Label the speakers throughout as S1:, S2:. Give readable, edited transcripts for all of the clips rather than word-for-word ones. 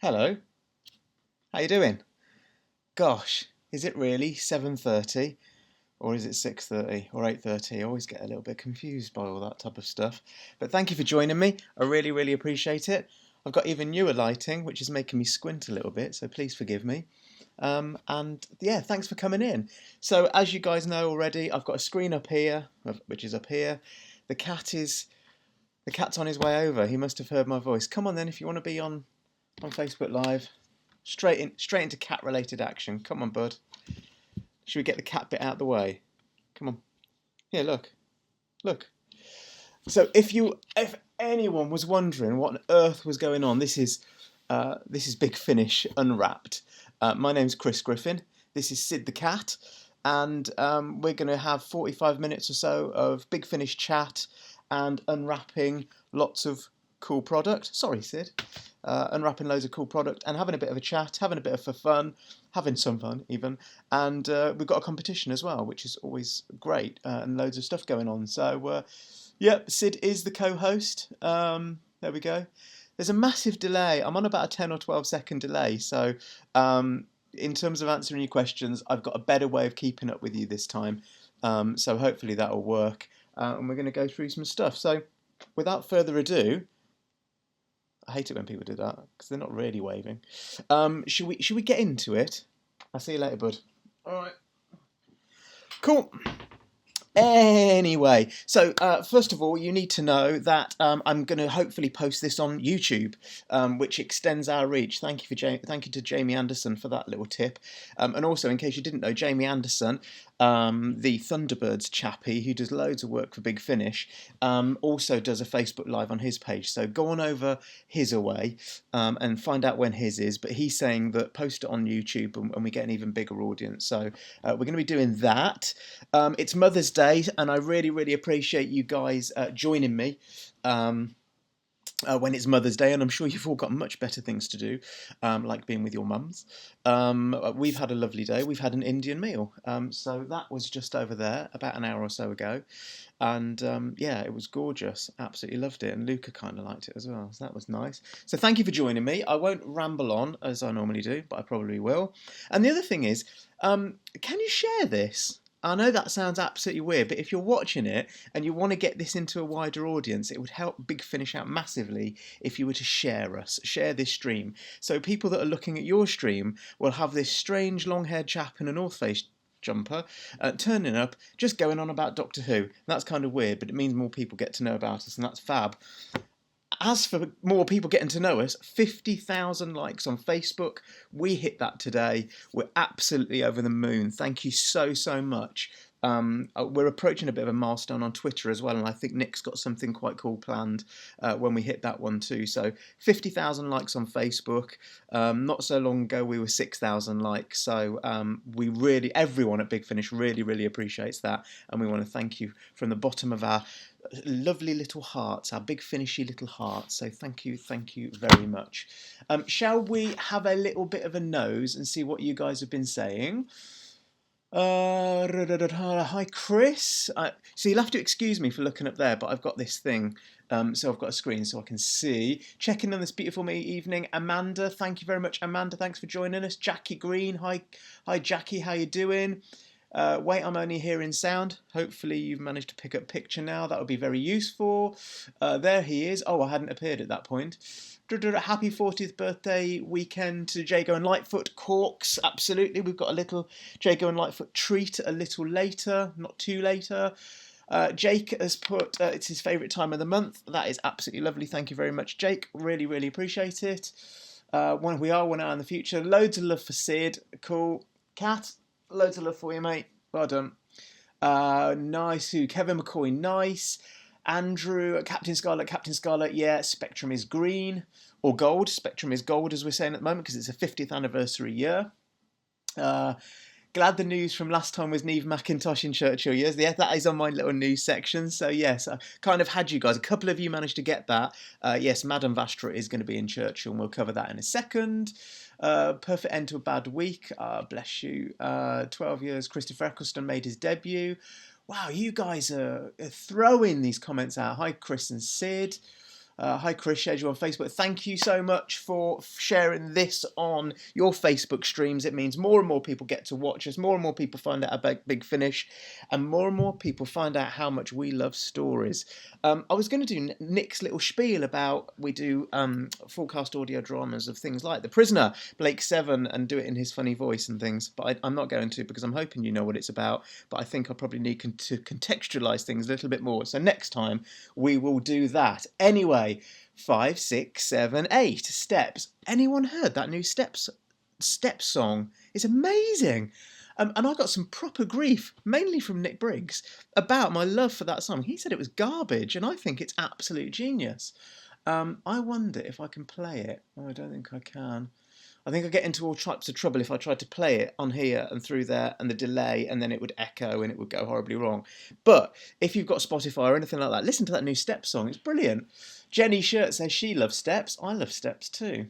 S1: Hello, how you doing? Gosh, is it really 7:30 or is it 6:30 or 8:30? I always get a little bit confused by all that type of stuff. But thank you for joining me. I really appreciate it. I've got even newer lighting, which is making me squint a little bit, so please forgive me. And yeah, thanks for coming in. So as you guys know already, I've got a screen up here, which is up here. The cat is the cat's on his way over. He must have heard my voice. Come on then, if you want to be on Facebook Live. Straight into cat related action. Come on, bud. Should we get the cat bit out of the way? Come on. Here, look. So if anyone was wondering what on earth was going on, this is Big Finish Unwrapped. My name's Kris Griffin. This is Sid the cat, and we're going to have 45 minutes or so of Big Finish chat and unwrapping lots of cool product. Sorry, Sid. Unwrapping loads of cool product and having a bit of a chat, having a bit of fun, having some fun even. And we've got a competition as well, which is always great, and loads of stuff going on. So, yep, Sid is the co-host. There we go. There's a massive delay. I'm on about a 10 or 12-second delay. So, in terms of answering your questions, I've got a better way of keeping up with you this time. So hopefully that'll work. And we're going to go through some stuff. So, without further ado, I hate it when people do that because they're not really waving. Should we get into it? I'll see you later, bud. All right. Cool. Anyway, so first of all, you need to know that I'm going to hopefully post this on YouTube, which extends our reach. Thank you to Jamie Anderson for that little tip. And also, in case you didn't know, Jamie Anderson, the Thunderbirds chappie who does loads of work for Big Finish, also does a Facebook Live on his page. So go on over his away and find out when his is. But he's saying that post it on YouTube and we get an even bigger audience. So we're going to be doing that. It's Mother's Day. And I really appreciate you guys joining me when it's Mother's Day, and I'm sure you've all got much better things to do, like being with your mums. We've had a lovely day. We've had an Indian meal, so that was just over there about an hour or so ago, and yeah, it was gorgeous. Absolutely loved it, and Luca kind of liked it as well, so that was nice. So thank you for joining me. I won't ramble on as I normally do, but I probably will. And the other thing is, can you share this? I know that sounds absolutely weird, but if you're watching it and you want to get this into a wider audience, it would help Big Finish out massively if you were to share this stream. So people that are looking at your stream will have this strange long-haired chap in a North Face jumper turning up, just going on about Doctor Who. That's kind of weird, but it means more people get to know about us, and that's fab. As for more people getting to know us, 50,000 likes on Facebook. We hit that today. We're absolutely over the moon. Thank you so much. We're approaching a bit of a milestone on Twitter as well, and I think Nick's got something quite cool planned when we hit that one too. So 50,000 likes on Facebook. Not so long ago we were 6,000 likes. So everyone at Big Finish really appreciates that, and we want to thank you from the bottom of our lovely little hearts, our big finishy little hearts. So thank you very much. Shall we have a little bit of a nose and see what you guys have been saying? Hi Kris. So you'll have to excuse me for looking up there, but I've got this thing, so I've got a screen so I can see. Checking on this beautiful evening, Amanda. Thank you very much, Amanda. Thanks for joining us. Jackie Green. Hi Jackie. How you doing? Wait, I'm only hearing sound. Hopefully you've managed to pick up picture now. That would be very useful. There he is. Oh, I hadn't appeared at that point. Happy 40th birthday weekend to Jago and Lightfoot. Corks, absolutely. We've got a little Jago and Lightfoot treat a little later, not too later. Jake has put, it's his favourite time of the month. That is absolutely lovely. Thank you very much, Jake. Really appreciate it. One hour in the future. Loads of love for Sid. Cool. Cat, loads of love for you, mate. Well done. Nice. Kevin McCoy, nice. Andrew, Captain Scarlet, yeah, Spectrum is green, or gold. Spectrum is gold, as we're saying at the moment, because it's a 50th anniversary year. Glad the news from last time was Neve McIntosh in Churchill years. Yeah, that is on my little news section. So yes, I kind of had you guys. A couple of you managed to get that. Yes, Madame Vastra is going to be in Churchill, and we'll cover that in a second. Perfect end to a bad week. Bless you. 12 years, Christopher Eccleston made his debut. Wow, you guys are throwing these comments out. Hi, Kris and Sid. Hi Kris, shared you on Facebook. Thank you so much for sharing this on your Facebook streams. It means more and more people get to watch us, more and more people find out about Big Finish, and more people find out how much we love stories. I was going to do Nick's little spiel about we do full-cast audio dramas of things like The Prisoner, Blake Seven, and do it in his funny voice and things, but I'm not going to because I'm hoping you know what it's about, but I think I probably need to contextualise things a little bit more. So next time we will do that. Anyway, 5, 6, 7, 8 steps. Anyone heard that new steps song? It's amazing. And I got some proper grief, mainly from Nick Briggs, about my love for that song. He said it was garbage, and I think it's absolute genius. I wonder if I can play it. Oh, I don't think I can. I think I get into all types of trouble if I tried to play it on here and through there and the delay, and then it would echo and it would go horribly wrong. But if you've got Spotify or anything like that, listen to that new Steps song. It's brilliant. Jenny Shirt says she loves Steps. I love Steps too.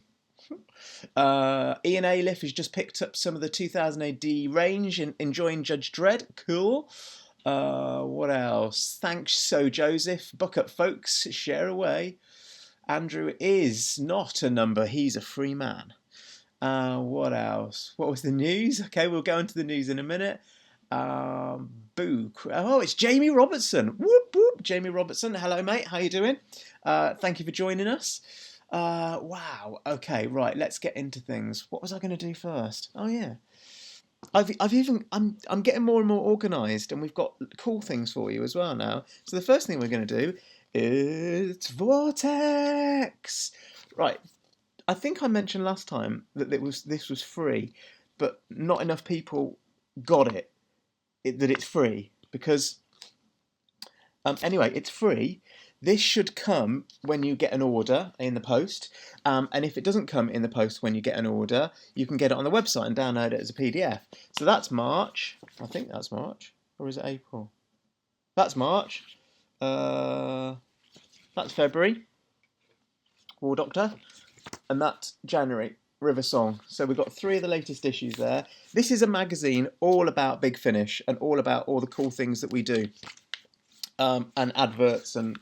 S1: Ian Aliff has just picked up some of the 2000 AD range and enjoying Judge Dredd. Cool. What else? Thanks, So Joseph. Buck up, folks. Share away. Andrew is not a number. He's a free man. What else? What was the news? Okay, we'll go into the news in a minute. Boo. Oh, it's Jamie Robertson. Whoop, whoop. Jamie Robertson. Hello, mate. How you doing? Thank you for joining us. Wow. Okay, right. Let's get into things. What was I going to do first? Oh, yeah. I'm getting more and more organised, and we've got cool things for you as well now. So the first thing we're going to do is Vortex. Right. I think I mentioned last time that this was free, but not enough people got that it's free because anyway, it's free. This should come when you get an order in the post, and if it doesn't come in the post when you get an order, you can get it on the website and download it as a PDF. So that's March. I think that's March, or is it April? That's March. That's February. War Doctor. And that's January, River Song. So we've got 3 of the latest issues there. This is a magazine all about Big Finish and all about all the cool things that we do. And adverts, and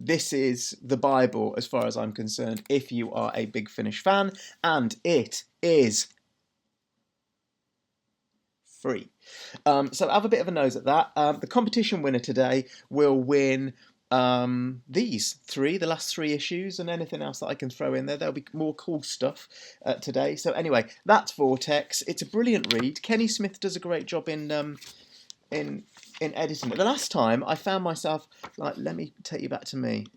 S1: this is the Bible as far as I'm concerned if you are a Big Finish fan, and it is free. So have a bit of a nose at that. The competition winner today will win these 3, the last 3 issues, and anything else that I can throw in there. There'll be more cool stuff today. So anyway, that's Vortex. It's a brilliant read. Kenny Smith does a great job in editing it. The last time I found myself like, let me take you back to me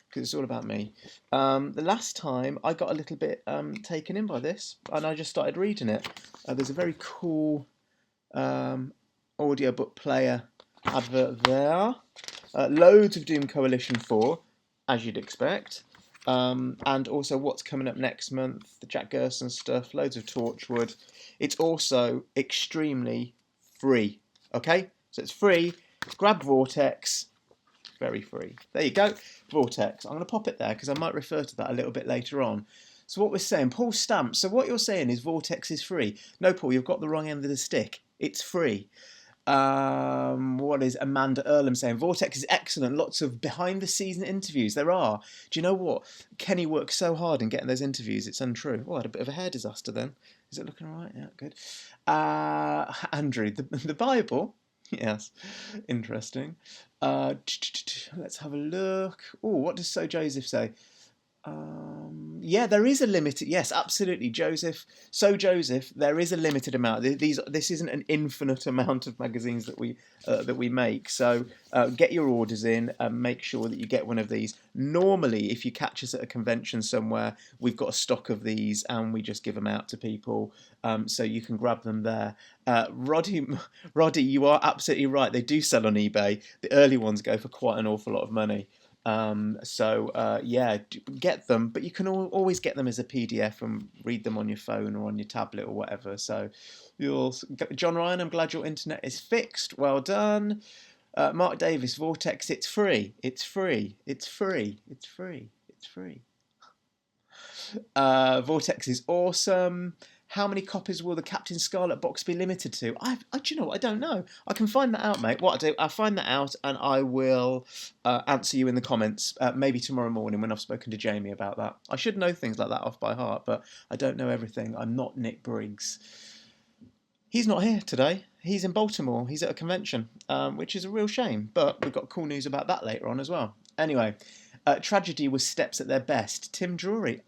S1: because it's all about me. The last time I got a little bit taken in by this, and I just started reading it. There's a very cool audiobook player advert there. Loads of Doom Coalition 4, as you'd expect. And also what's coming up next month, the Jack Gerson stuff, loads of Torchwood. It's also extremely free. Okay? So it's free. Grab Vortex. Very free. There you go. Vortex. I'm going to pop it there because I might refer to that a little bit later on. So what we're saying, Paul Stamps. So what you're saying is Vortex is free. No, Paul, you've got the wrong end of the stick. It's free. What is Amanda Earlham saying? Vortex is excellent. Lots of behind-the-scenes interviews. There are. Do you know what? Kenny works so hard in getting those interviews. It's untrue. Oh, I had a bit of a hair disaster then. Is it looking all right? Yeah, good. Andrew, the Bible. Yes, interesting. Let's have a look. Oh, what does So Joseph say? Yeah, there is a limited. Yes, absolutely, Joseph. So Joseph, there is a limited amount. This isn't an infinite amount of magazines that we make. So get your orders in and make sure that you get one of these. Normally, if you catch us at a convention somewhere, we've got a stock of these and we just give them out to people, so you can grab them there. Roddy, you are absolutely right. They do sell on eBay. The early ones go for quite an awful lot of money. Yeah, get them, but you can always get them as a PDF and read them on your phone or on your tablet or whatever. So John Ryan, I'm glad your internet is fixed. Well done. Mark Davis, Vortex, it's free. It's free. It's free. It's free. It's free. Vortex is awesome. How many copies will the Captain Scarlet box be limited to? Do you know what? I don't know. I can find that out, mate. What I do, I'll find that out and I will answer you in the comments, maybe tomorrow morning when I've spoken to Jamie about that. I should know things like that off by heart, but I don't know everything. I'm not Nick Briggs. He's not here today. He's in Baltimore. He's at a convention, which is a real shame. But we've got cool news about that later on as well. Anyway, Tragedy was Steps at their best. Tim Drury,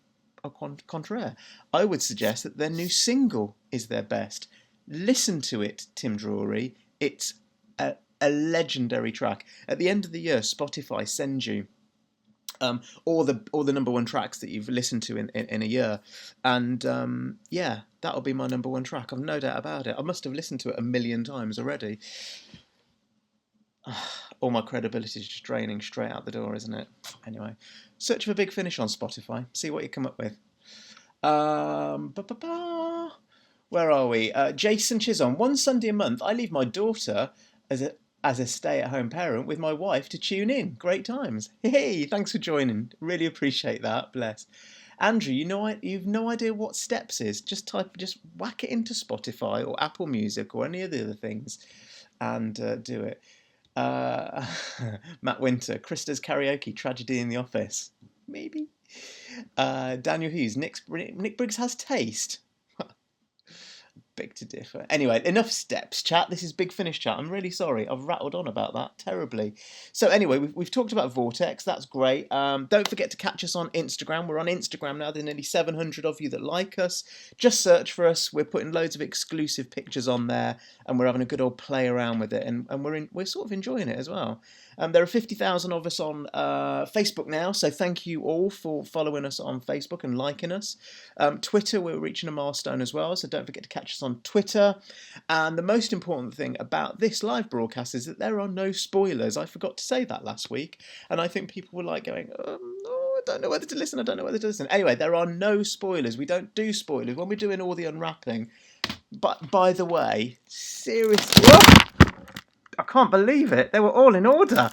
S1: au contraire. I would suggest that their new single is their best. Listen to it, Tim Drury. It's a legendary track. At the end of the year, Spotify sends you all the number one tracks that you've listened to in a year, and yeah, that'll be my number one track. I've no doubt about it. I must have listened to it 1,000,000 times already. All my credibility is just draining straight out the door, isn't it? Anyway, search for Big Finish on Spotify. See what you come up with. Where are we? Jason Chisholm. One Sunday a month, I leave my daughter as a stay-at-home parent with my wife to tune in. Great times. Hey, thanks for joining. Really appreciate that. Bless. Andrew, you've no idea what Steps is. Just whack it into Spotify or Apple Music or any of the other things, and do it. Matt Winter, Krista's karaoke, Tragedy in the Office. Maybe. Daniel Hughes, Nick Briggs has taste. Big to differ. Anyway, enough Steps chat. This is Big Finish chat. I'm really sorry. I've rattled on about that terribly. So anyway, we've talked about Vortex. That's great. Don't forget to catch us on Instagram. We're on Instagram now. There's nearly 700 of you that like us. Just search for us. We're putting loads of exclusive pictures on there, and we're having a good old play around with it, and we're sort of enjoying it as well. There are 50,000 of us on Facebook now, so thank you all for following us on Facebook and liking us. Twitter, we're reaching a milestone as well, so don't forget to catch us on Twitter. And the most important thing about this live broadcast is that there are no spoilers. I forgot to say that last week, and I think people were like going, oh, I don't know whether to listen, I don't know whether to listen. Anyway, there are no spoilers. We don't do spoilers when we're doing all the unwrapping. But by the way, seriously... Whoa! I can't believe it. They were all in order.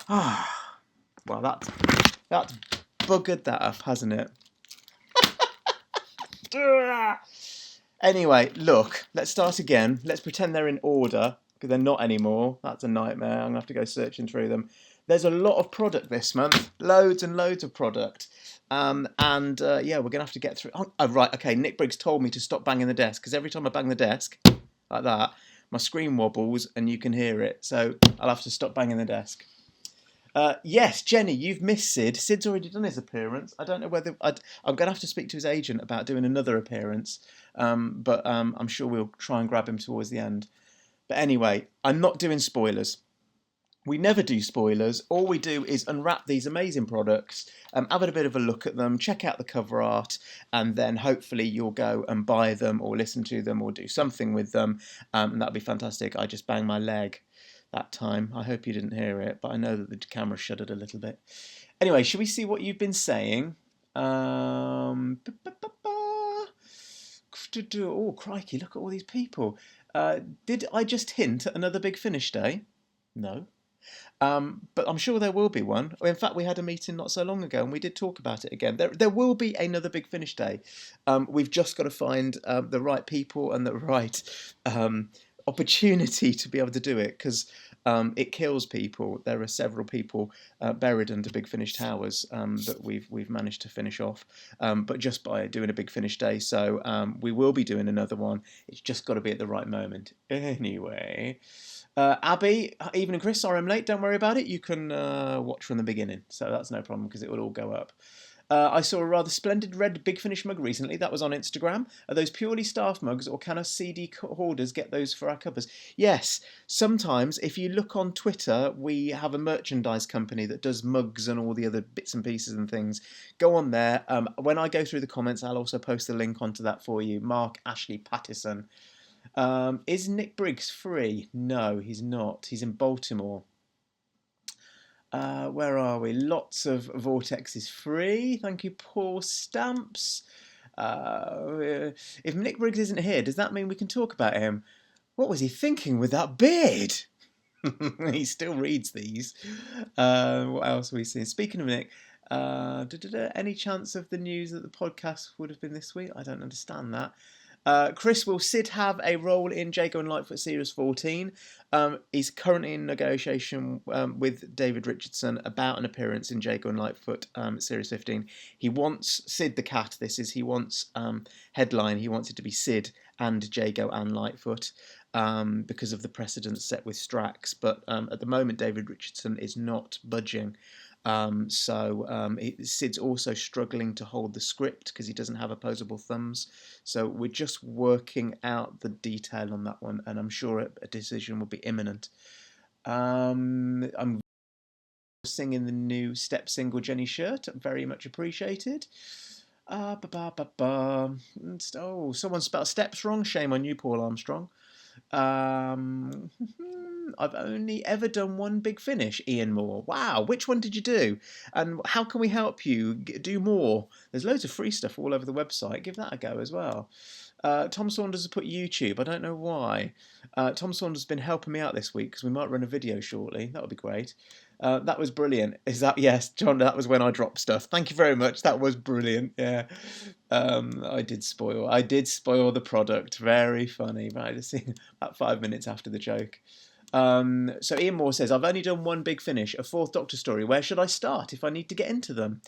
S1: Ah, well, that's buggered that up, hasn't it? Anyway, look, let's start again. Let's pretend they're in order, because they're not anymore. That's a nightmare. I'm going to have to go searching through them. There's a lot of product this month. Loads and loads of product. Yeah, we're going to have to get through... Oh, right, okay, Nick Briggs told me to stop banging the desk, because every time I bang the desk, like that, my screen wobbles and you can hear it. So I'll have to stop banging the desk. Yes, Jenny, you've missed Sid. Sid's already done his appearance. I don't know whether... I'm going to have to speak to his agent about doing another appearance. But I'm sure we'll try and grab him towards the end. But anyway, I'm not doing spoilers. We never do spoilers. All we do is unwrap these amazing products, have a bit of a look at them, check out the cover art, and then hopefully you'll go and buy them or listen to them or do something with them. And that'll be fantastic. I just banged my leg that time. I hope you didn't hear it, but I know that the camera shuddered a little bit. Anyway, shall we see what you've been saying? Oh, crikey, look at all these people. Did I just hint at another Big Finish Day? No. But I'm sure there will be one. In fact, we had a meeting not so long ago and we did talk about it again. There will be another Big Finish Day. We've just got to find the right people and the right opportunity to be able to do it, because it kills people. There are several people buried under Big Finish Towers that we've managed to finish off, but just by doing a Big Finish Day. So we will be doing another one. It's just got to be at the right moment. Anyway... Abby, evening Kris, sorry I'm late, don't worry about it. You can watch from the beginning, so that's no problem because it will all go up. I saw a rather splendid red Big Finish mug recently. That was on Instagram. Are those purely staff mugs, or can us CD hoarders get those for our covers? Yes, sometimes if you look on Twitter, we have a merchandise company that does mugs and all the other bits and pieces and things. Go on there. When I go through the comments, I'll also post the link onto that for you. Mark Ashley Pattison. Is Nick Briggs free? No, he's not. He's in Baltimore. Where are we? Lots of Vortex is free. Thank you, Paul Stamps. If Nick Briggs isn't here, does that mean we can talk about him? What was he thinking with that beard? He still reads these. What else are we seeing? Speaking of Nick, Any chance of the news that the podcast would have been this week? I don't understand that. Kris, will Sid have a role in Jago and Lightfoot Series 14? He's currently in negotiation with David Richardson about an appearance in Jago and Lightfoot Series 15. He wants Sid the cat. He wants headline. He wants it to be Sid and Jago and Lightfoot because of the precedents set with Strax. But at the moment, David Richardson is not budging. Sid's also struggling to hold the script because he doesn't have opposable thumbs. So we're just working out the detail on that one, and I'm sure a decision will be imminent. I'm singing the new Step single Jenny shirt, very much appreciated. Oh, someone spelled steps wrong. Shame on you, Paul Armstrong. I've only ever done one Big Finish, Ian Moore. Wow, which one did you do? And how can we help you do more? There's loads of free stuff all over the website. Give that a go as well. Tom Saunders has put YouTube. I don't know why. Tom Saunders has been helping me out this week because we might run a video shortly. That would be great. That was brilliant. Yes, John, that was when I dropped stuff. Thank you very much. That was brilliant. Yeah. I did spoil the product. Very funny. Right, let's see. About 5 minutes after the joke. So Ian Moore says, I've only done one Big Finish, a Fourth Doctor story. Where should I start if I need to get into them?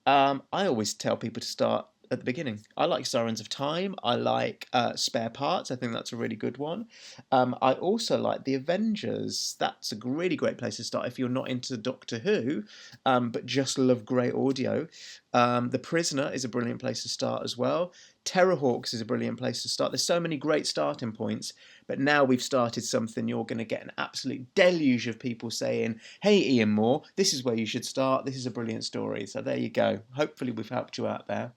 S1: I always tell people to start at the beginning. I like Sirens of Time. I like Spare Parts. I think that's a really good one. I also like The Avengers. That's a really great place to start if you're not into Doctor Who, but just love great audio. The Prisoner is a brilliant place to start as well. Terrahawks is a brilliant place to start. There's so many great starting points, but now we've started something, you're going to get an absolute deluge of people saying, hey, Ian Moore, this is where you should start. This is a brilliant story. So there you go. Hopefully we've helped you out there.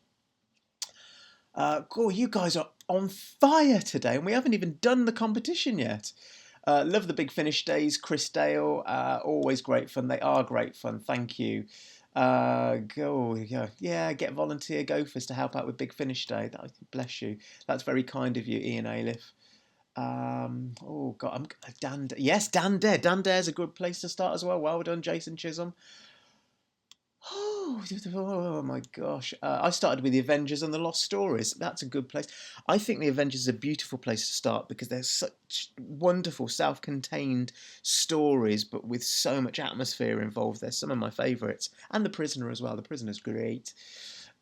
S1: Cool, you guys are on fire today, and we haven't even done the competition yet. Love the Big Finish days, Chris Dale. Always great fun. They are great fun. Thank you. Get volunteer gophers to help out with Big Finish Day. Bless you. That's very kind of you, Ian Aliff. Dan Dare. Dan Dare's a good place to start as well. Well done, Jason Chisholm. Oh my gosh. I started with The Avengers and the Lost Stories. That's a good place. I think The Avengers is a beautiful place to start because they're such wonderful self-contained stories, but with so much atmosphere involved. They're some of my favourites. And The Prisoner as well. The Prisoner's great.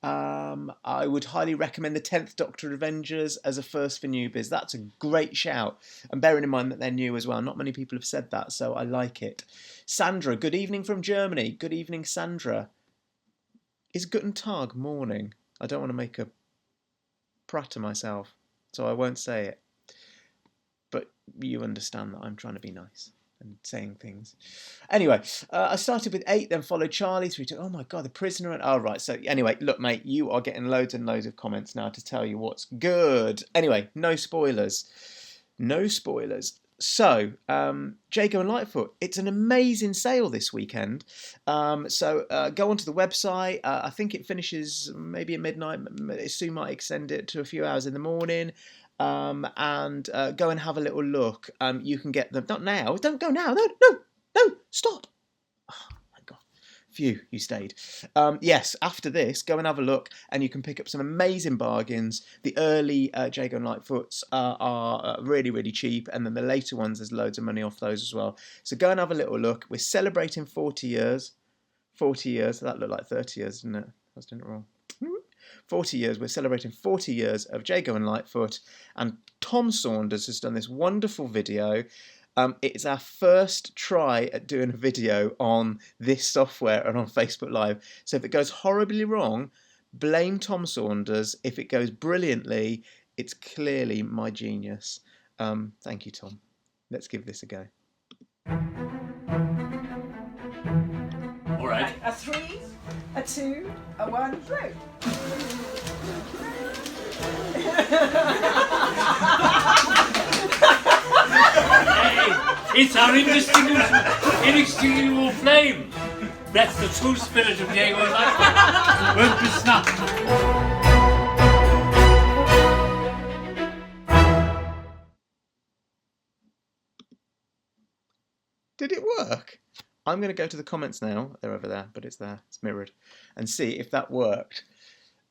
S1: I would highly recommend the 10th Doctor Avengers as a first for newbies. That's a great shout. And bearing in mind that they're new as well. Not many people have said that, so I like it. Sandra, good evening from Germany. Good evening, Sandra. Is Guten Tag morning? I don't want to make a prat of myself, so I won't say it. But you understand that I'm trying to be nice and saying things. Anyway, I started with 8, then followed Charlie through to, oh my God, The Prisoner. And right. So anyway, look, mate, you are getting loads and loads of comments now to tell you what's good. Anyway, no spoilers. No spoilers. So, Jago and Lightfoot, it's an amazing sale this weekend. So go onto the website. I think it finishes maybe at midnight. Sue might extend it to a few hours in the morning. And go and have a little look. You can get them. Not now. Don't go now. No. Stop. Oh, my God. Phew, you stayed. Yes, after this, go and have a look, and you can pick up some amazing bargains. The early Jago and Lightfoots are really, really cheap, and then the later ones, there's loads of money off those as well. So go and have a little look. We're celebrating 40 years. 40 years. That looked like 30 years, didn't it? I was doing it wrong. 40 years. We're celebrating 40 years of Jago and Lightfoot, and Tom Saunders has done this wonderful video. It's our first try at doing a video on this software and on Facebook Live. So if it goes horribly wrong, blame Tom Saunders. If it goes brilliantly, it's clearly my genius. Thank you, Tom. Let's give this a go.
S2: All right.
S3: A 3, a 2, a 1, through.
S2: It's our inextinguishable flame. That's the true spirit of Jago Lightfoot. Won't be snuffed.
S1: Did it work? I'm going to go to the comments now. They're over there, but it's there. It's mirrored. And see if that worked.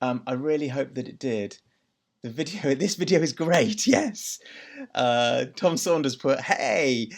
S1: I really hope that it did. This video is great, yes. Tom Saunders put, hey,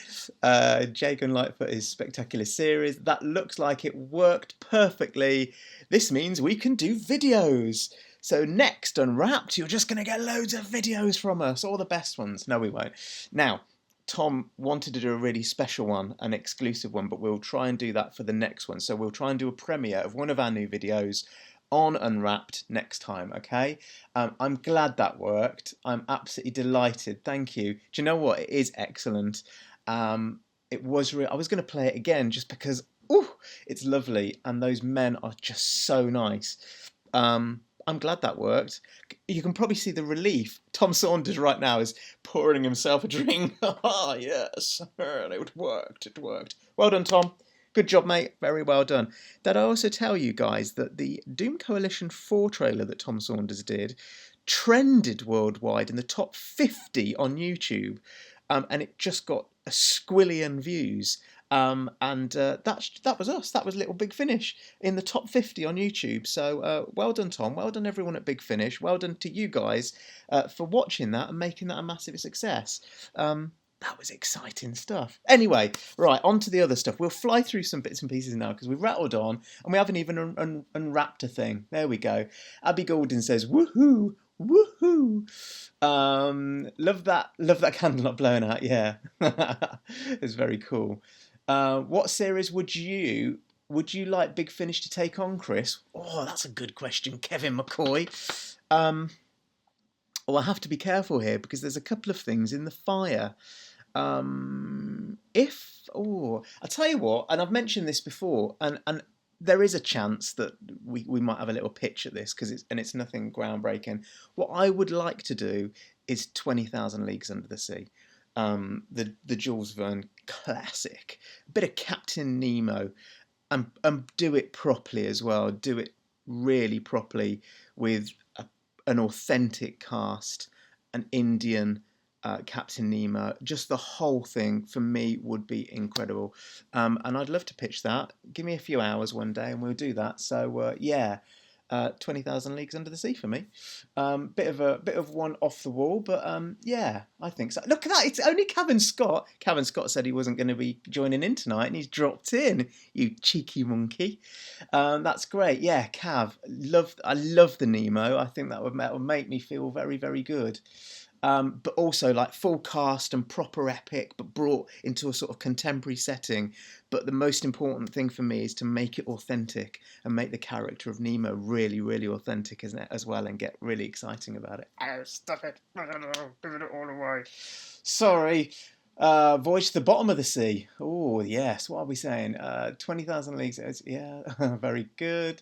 S1: Jago Lightfoot is spectacular series. That looks like it worked perfectly. This means we can do videos. So next, Unwrapped, you're just going to get loads of videos from us, all the best ones. No, we won't. Now, Tom wanted to do a really special one, an exclusive one, but we'll try and do that for the next one. So we'll try and do a premiere of one of our new videos on Unwrapped next time, okay? I'm glad that worked. I'm absolutely delighted. Thank you. Do you know what? It is excellent. It was I was going to play it again just because, it's lovely, and those men are just so nice. I'm glad that worked. You can probably see the relief. Tom Saunders right now is pouring himself a drink. Ah, yes, it worked. It worked. Well done, Tom. Good job, mate. Very well done. Did I also tell you guys that the Doom Coalition 4 trailer that Tom Saunders did trended worldwide in the top 50 on YouTube, and it just got a squillion views. That was us. That was Little Big Finish in the top 50 on YouTube. So well done, Tom. Well done, everyone at Big Finish. Well done to you guys for watching that and making that a massive success. That was exciting stuff. Anyway, right, on to the other stuff. We'll fly through some bits and pieces now because we've rattled on and we haven't even unwrapped a thing. There we go. Abby Golden says, woohoo, woohoo. Love that candle not blowing out. Yeah, it's very cool. What series would you like Big Finish to take on, Kris? Oh, that's a good question, Kevin McCoy. I have to be careful here because there's a couple of things in the fire. I'll tell you what, and I've mentioned this before, and there is a chance that we might have a little pitch at this because it's nothing groundbreaking. What I would like to do is 20,000 Leagues Under the Sea. The Jules Verne classic, a bit of Captain Nemo, and do it properly as well. Do it really properly with an authentic cast, an Indian Captain Nemo. Just the whole thing for me would be incredible, and I'd love to pitch that. Give me a few hours one day and we'll do that. So 20,000 Leagues Under the Sea for me. Bit of one off the wall, but yeah, I think so. Look at that! It's only Cavan Scott. Cavan Scott said he wasn't going to be joining in tonight, and he's dropped in. You cheeky monkey. That's great. Yeah, Cav. I love the Nemo. I think that would make me feel very, very good. But also like full cast and proper epic, but brought into a sort of contemporary setting. But the most important thing for me is to make it authentic and make the character of Nemo really, really authentic, isn't it, as well, and get really exciting about it. Oh, stop it. Giving it all away. Sorry. Voyage to the Bottom of the Sea. Oh, yes. What are we saying? 20,000 Leagues. Yeah, very good.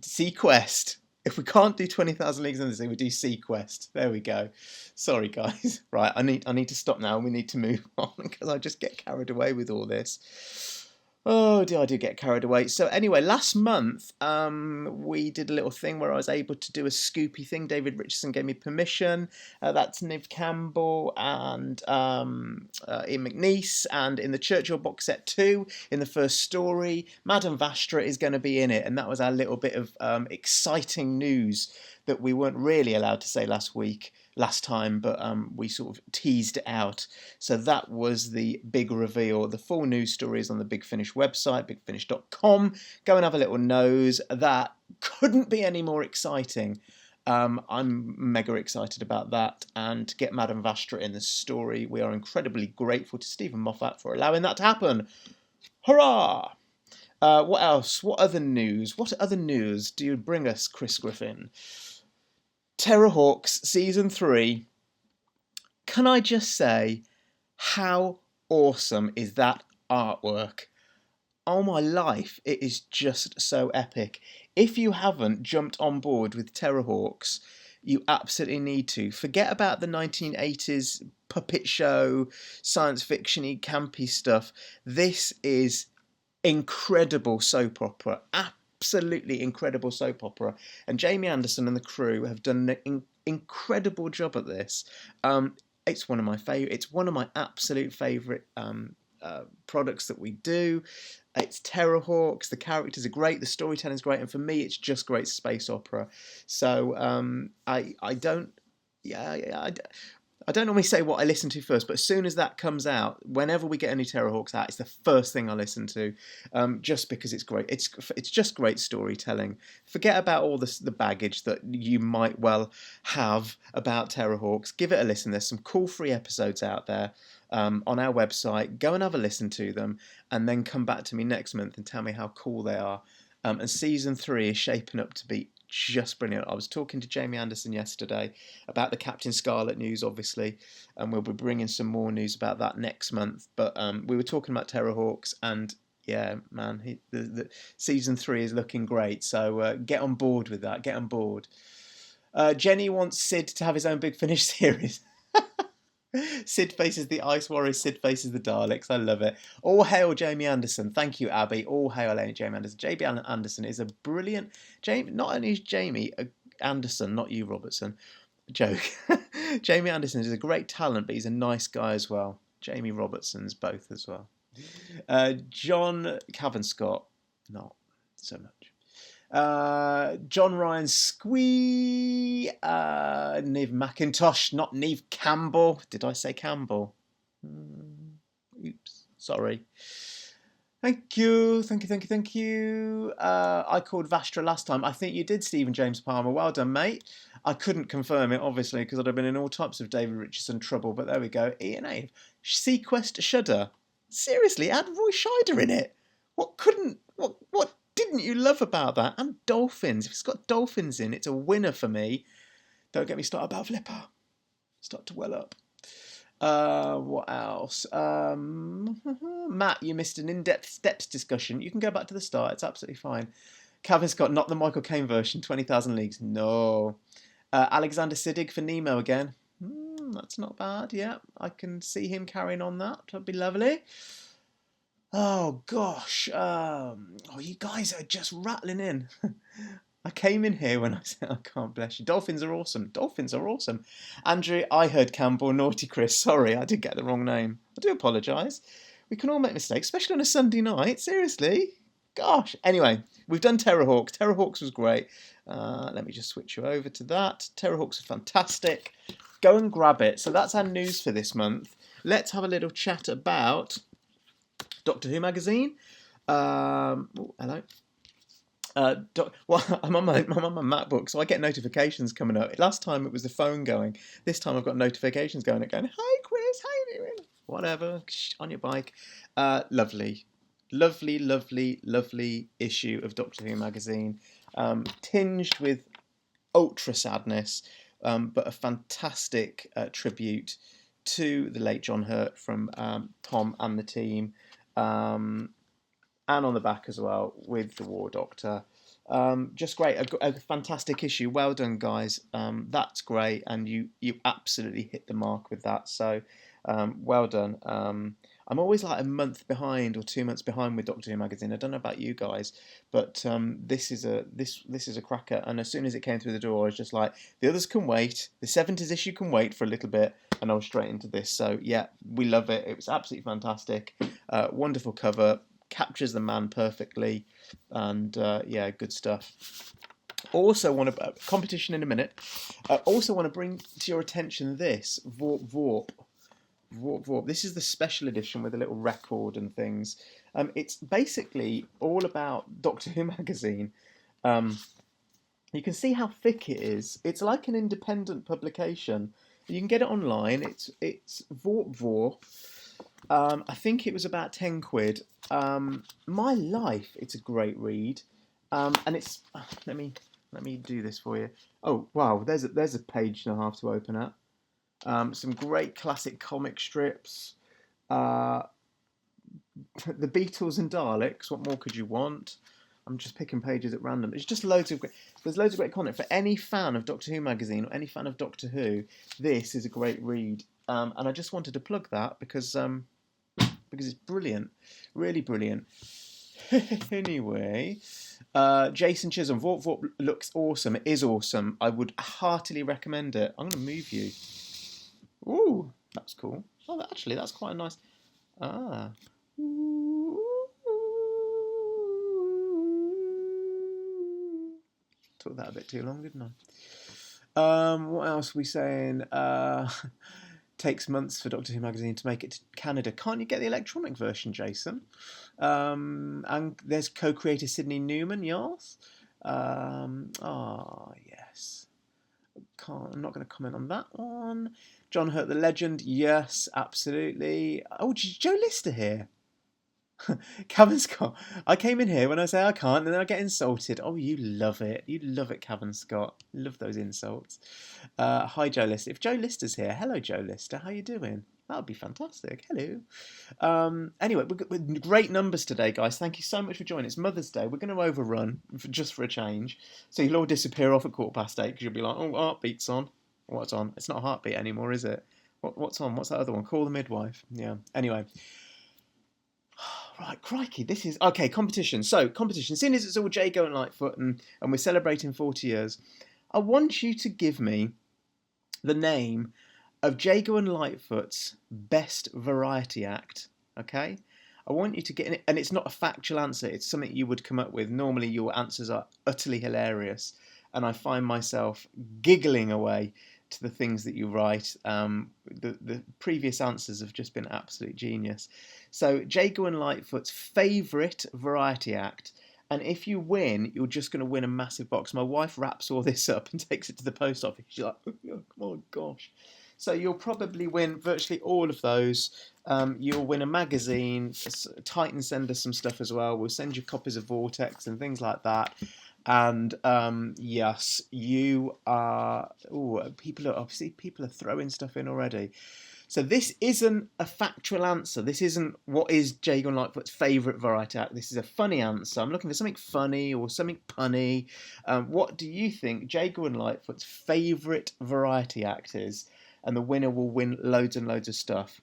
S1: Sequest. If we can't do 20,000 Leagues Under the Sea, we do Sequest. There we go. Sorry, guys. Right, I need to stop now and we need to move on because I just get carried away with all this. Oh, I do get carried away. So anyway, last month we did a little thing where I was able to do a Scoopy thing. David Richardson gave me permission. That's Niv Campbell and Ian McNeice. And in the Churchill box set 2, in the first story, Madame Vastra is going to be in it. And that was our little bit of exciting news that we weren't really allowed to say last time, but we sort of teased it out. So that was the big reveal. The full news story is on the Big Finish website, bigfinish.com. Go and have a little nose. That couldn't be any more exciting. I'm mega excited about that, and to get Madame Vastra in the story. We are incredibly grateful to Stephen Moffat for allowing that to happen. Hurrah! What else? What other news? What other news do you bring us, Kris Griffin? Terrahawks Season 3. Can I just say, how awesome is that artwork? Oh my life, it is just so epic. If you haven't jumped on board with Terrahawks, you absolutely need to. Forget about the 1980s puppet show, science fiction-y, campy stuff. This is incredible soap opera. Absolutely incredible soap opera, and Jamie Anderson and the crew have done an incredible job at this. It's one of my absolute favourite products that we do. It's Terrahawks. The characters are great. The storytelling's great, and for me, it's just great space opera. So I don't. I don't normally say what I listen to first, but as soon as that comes out, whenever we get any Terrahawks out, it's the first thing I listen to, just because it's great. It's just great storytelling. Forget about all the baggage that you might well have about Terrahawks. Give it a listen. There's some cool free episodes out there on our website. Go and have a listen to them, and then come back to me next month and tell me how cool they are. And season 3 is shaping up to be just brilliant. I was talking to Jamie Anderson yesterday about the Captain Scarlet news, obviously, and we'll be bringing some more news about that next month. But we were talking about Terrahawks, and yeah, man, the season 3 is looking great. So get on board with that. Get on board. Jenny wants Sid to have his own Big Finish series. Sid faces the Ice Warriors, Sid faces the Daleks. I love it. All hail Jamie Anderson. Thank you, Abby. All hail Jamie Anderson. JB Anderson is a brilliant... Not only is Jamie Anderson, not you, Robertson. Joke. Jamie Anderson is a great talent, but he's a nice guy as well. Jamie Robertson's both as well. John Cavan Scott, not so much. John Ryan Squee, Neve McIntosh, not Neve Campbell. Did I say Campbell? Oops, sorry. Thank you. I called Vastra last time. I think you did, Stephen James Palmer. Well done, mate. I couldn't confirm it, obviously, because I'd have been in all types of David Richardson trouble, but there we go. Ian Ave. Sequest Shudder. Seriously, add Roy Scheider in it. What didn't you love about that? And dolphins. If it's got dolphins in, it's a winner for me. Don't get me started about Flipper. Start to well up. What else? Matt, you missed an in-depth steps discussion. You can go back to the start. It's absolutely fine. Cavan Scott, not the Michael Caine version. 20,000 Leagues. No. Alexander Siddig for Nemo again. That's not bad. Yeah, I can see him carrying on that. That'd be lovely. Oh, gosh. You guys are just rattling in. I came in here when I said, I can't bless you. Dolphins are awesome. Andrew, I heard Campbell, naughty Kris. Sorry, I did get the wrong name. I do apologise. We can all make mistakes, especially on a Sunday night. Seriously. Gosh. Anyway, we've done Terrahawks. Terrahawks was great. Let me just switch you over to that. Terrahawks are fantastic. Go and grab it. So that's our news for this month. Let's have a little chat about Doctor Who magazine. Hello. I'm on my MacBook, so I get notifications coming up. Last time it was the phone going. This time I've got notifications going. Hi Kris, how you doing? Whatever, on your bike. Lovely issue of Doctor Who magazine, tinged with ultra sadness, but a fantastic tribute to the late John Hurt from Tom and the team. And on the back as well with the War Doctor. Just great, a fantastic issue. Well done, guys. That's great, and you absolutely hit the mark with that. So well done. I'm always like a month behind or 2 months behind with Doctor Who magazine. I don't know about you guys, but this is a cracker. And as soon as it came through the door, I was just like, the others can wait. The 70s issue can wait for a little bit, and I was straight into this. So yeah, we love it. It was absolutely fantastic. Wonderful cover. Captures the man perfectly, and yeah, good stuff. Also want to competition in a minute. Also want to bring to your attention this Vorp. This is the special edition with a little record and things. It's basically all about Doctor Who magazine. You can see how thick it is. It's like an independent publication. You can get it online. It's Vorp. I think it was about 10 quid. My life, it's a great read. And it's let me do this for you. Oh wow, there's a page and a half to open up. Some great classic comic strips. The Beatles and Daleks. What more could you want? I'm just picking pages at random. It's just there's loads of great content for any fan of Doctor Who magazine or any fan of Doctor Who. This is a great read. And I just wanted to plug that because it's brilliant, really brilliant. Anyway, Jason Chisholm, Vorp looks awesome. It is awesome. I would heartily recommend it. I'm going to move you. Ooh, that's cool. Oh, actually, that's quite a nice. Ah. Took that a bit too long, didn't I? What else are we saying? Takes months for Doctor Who magazine to make it to Canada. Can't you get the electronic version, Jason? And there's co-creator Sydney Newman, yes. Yes. I'm not going to comment on that one. John Hurt the Legend, yes, absolutely. Oh, Joe Lister here. Cavan Scott. I came in here when I say I can't, and then I get insulted. Oh, you love it. You love it, Cavan Scott. Love those insults. Hi, Joe Lister. If Joe Lister's here, hello, Joe Lister. How you doing? That would be fantastic. Hello. Anyway, we've got great numbers today, guys. Thank you so much for joining. It's Mother's Day. We're going to overrun just for a change. So you'll all disappear off at 8:15 because you'll be like, oh, Heartbeat's on. What's on? It's not Heartbeat anymore, is it? What's on? What's that other one? Call the Midwife. Yeah. Anyway. Right, crikey, this is... Okay, competition. So, competition. Seeing as it's all Jago and Lightfoot and we're celebrating 40 years, I want you to give me the name of Jago and Lightfoot's best variety act, okay? I want you to get in it, and it's not a factual answer, it's something you would come up with. Normally your answers are utterly hilarious, and I find myself giggling away to the things that you write. The previous answers have just been absolute genius. So, Jago and Lightfoot's favourite variety act. And if you win, you're just going to win a massive box. My wife wraps all this up and takes it to the post office. She's like, oh my gosh. So you'll probably win virtually all of those. You'll win a magazine. Titan send us some stuff as well. We'll send you copies of Vortex and things like that. And yes, you are... people are throwing stuff in already. So this isn't a factual answer. This isn't what is Jago and Lightfoot's favourite variety act. This is a funny answer. I'm looking for something funny or something punny. What do you think Jago and Lightfoot's favourite variety act is? And the winner will win loads and loads of stuff.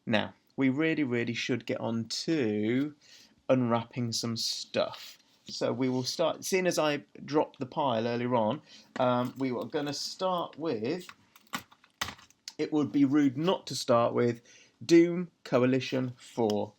S1: Now, we really, really should get on to unwrapping some stuff. So we will start, seeing as I dropped the pile earlier on, we are going to start with... It would be rude not to start with Doom Coalition 4.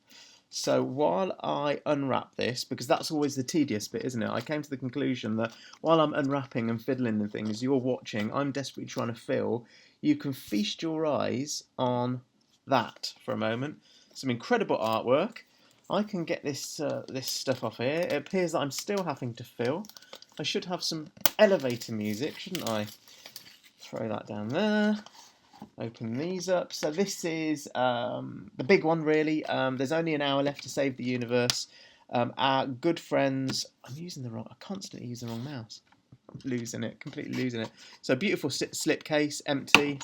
S1: So while I unwrap this, because that's always the tedious bit, isn't it? I came to the conclusion that while I'm unwrapping and fiddling and things, you're watching, I'm desperately trying to fill, you can feast your eyes on that for a moment. Some incredible artwork. I can get this this stuff off here. It appears that I'm still having to fill. I should have some elevator music, shouldn't I? Throw that down there. Open these up. So this is the big one, really. There's only an hour left to save the universe. Our good friends... I constantly use the wrong mouse. I'm losing it, completely losing it. So beautiful slipcase, empty.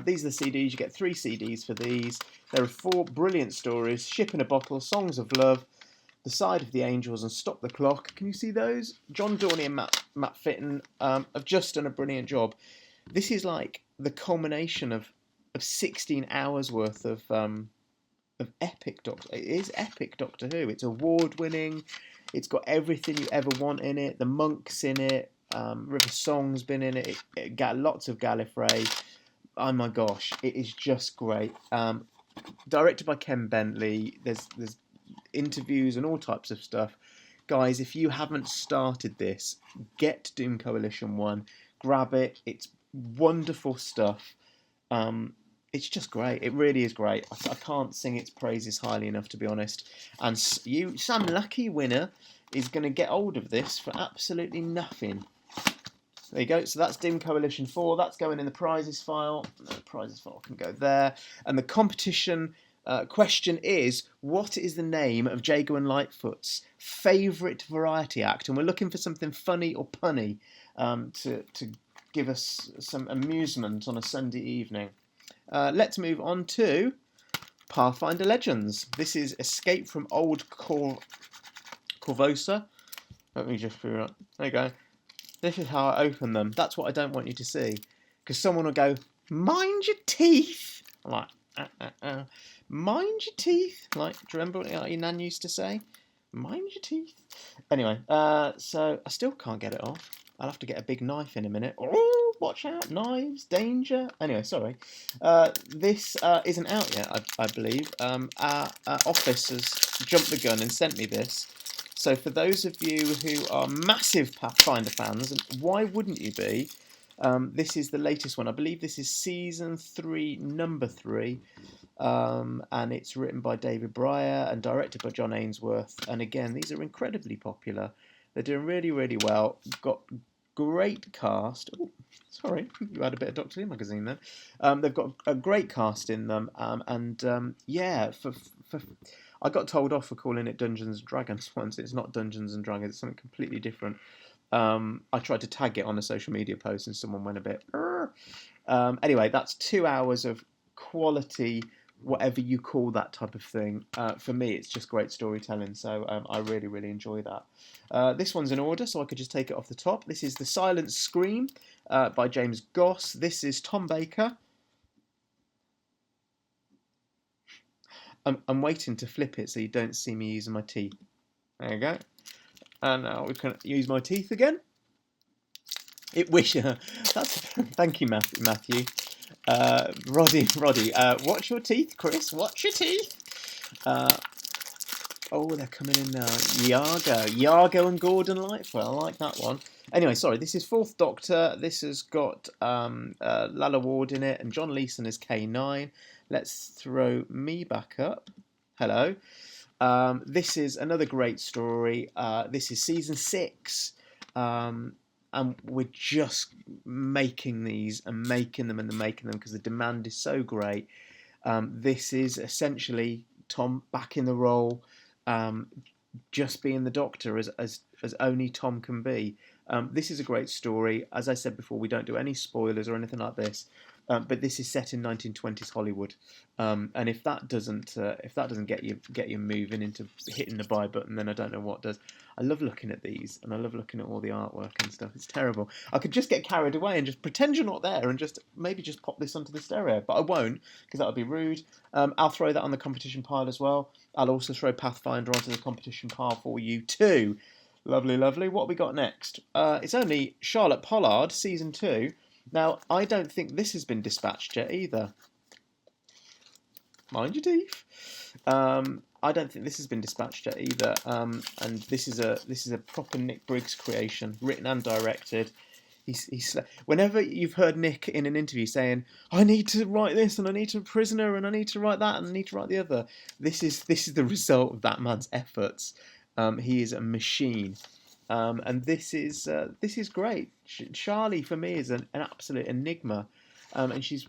S1: These are the CDs. You get 3 CDs for these. There are 4 brilliant stories. Ship in a Bottle, Songs of Love, The Side of the Angels, and Stop the Clock. Can you see those? John Dorney and Matt Fitton have just done a brilliant job. This is like the culmination of 16 hours worth of epic Doctor. It is epic Doctor Who. It's award-winning. It's got everything you ever want in it. The Monk's in it. River Song's been in it. It got lots of Gallifrey. Oh my gosh, it is just great. Directed by Ken Bentley. There's interviews and all types of stuff. Guys, if you haven't started this, get Doom Coalition 1. Grab it. It's wonderful stuff. It's just great. It really is great. I can't sing its praises highly enough, to be honest. And some lucky winner is going to get hold of this for absolutely nothing. There you go. So that's Doom Coalition 4. That's going in the prizes file. The prizes file can go there. And the competition question is, what is the name of Jago and Lightfoot's favourite variety act? And we're looking for something funny or punny to give us some amusement on a Sunday evening. Let's move on to Pathfinder Legends. This is Escape from Old Corvosa. Let me just figure out. There you go. This is how I open them. That's what I don't want you to see. Because someone will go, mind your teeth. I'm like, mind your teeth. Like, do you remember what your nan used to say? Mind your teeth. Anyway, so I still can't get it off. I'll have to get a big knife in a minute. Oh! watch out, knives, danger. Anyway, sorry. This isn't out yet, I believe. Our office has jumped the gun and sent me this. So for those of you who are massive Pathfinder fans, and why wouldn't you be? This is the latest one. I believe this is season 3, number 3. And it's written by David Breyer and directed by John Ainsworth. And again, these are incredibly popular. They're doing really, really well. Got great cast. Oh, sorry, you had a bit of Doctor Who magazine then. They've got a great cast in them. Yeah, I got told off for calling it Dungeons and Dragons once. It's not Dungeons and Dragons. It's something completely different. I tried to tag it on a social media post and someone went a bit... Anyway, that's 2 hours of quality, whatever you call that type of thing. For me, it's just great storytelling, so I really, really enjoy that. This one's in order, so I could just take it off the top. This is The Silent Scream by James Goss. This is Tom Baker. I'm waiting to flip it so you don't see me using my teeth. There you go. And now we can use my teeth again. Thank you, Matthew. Roddy, watch your teeth, Kris. Watch your teeth. Oh, they're coming in now. Jago and Gordon Lightfoot. I like that one. Anyway, sorry, this is Fourth Doctor. This has got Lalla Ward in it and John Leeson as K9. Let's throw me back up. Hello. This is another great story. This is season 6. And we're just making these and making them because the demand is so great. This is essentially Tom back in the role, just being the Doctor as only Tom can be. This is a great story. As I said before, we don't do any spoilers or anything like this. But this is set in 1920s Hollywood, and if that doesn't get you moving into hitting the buy button, then I don't know what does. I love looking at these, and I love looking at all the artwork and stuff. It's terrible. I could just get carried away and just pretend you're not there, and just pop this onto the stereo, but I won't because that would be rude. I'll throw that on the competition pile as well. I'll also throw Pathfinder onto the competition pile for you too. Lovely, lovely. What have we got next? It's only Charlotte Pollard, season 2. Now, I don't think this has been dispatched yet either. Mind your teeth. I don't think this has been dispatched yet either. And this is a proper Nick Briggs creation, written and directed. Whenever you've heard Nick in an interview saying, "I need to write this, and I need to Prisoner, and I need to write that, and I need to write the other," this is the result of that man's efforts. He is a machine. And this is great. Charlie for me is an absolute enigma, and she's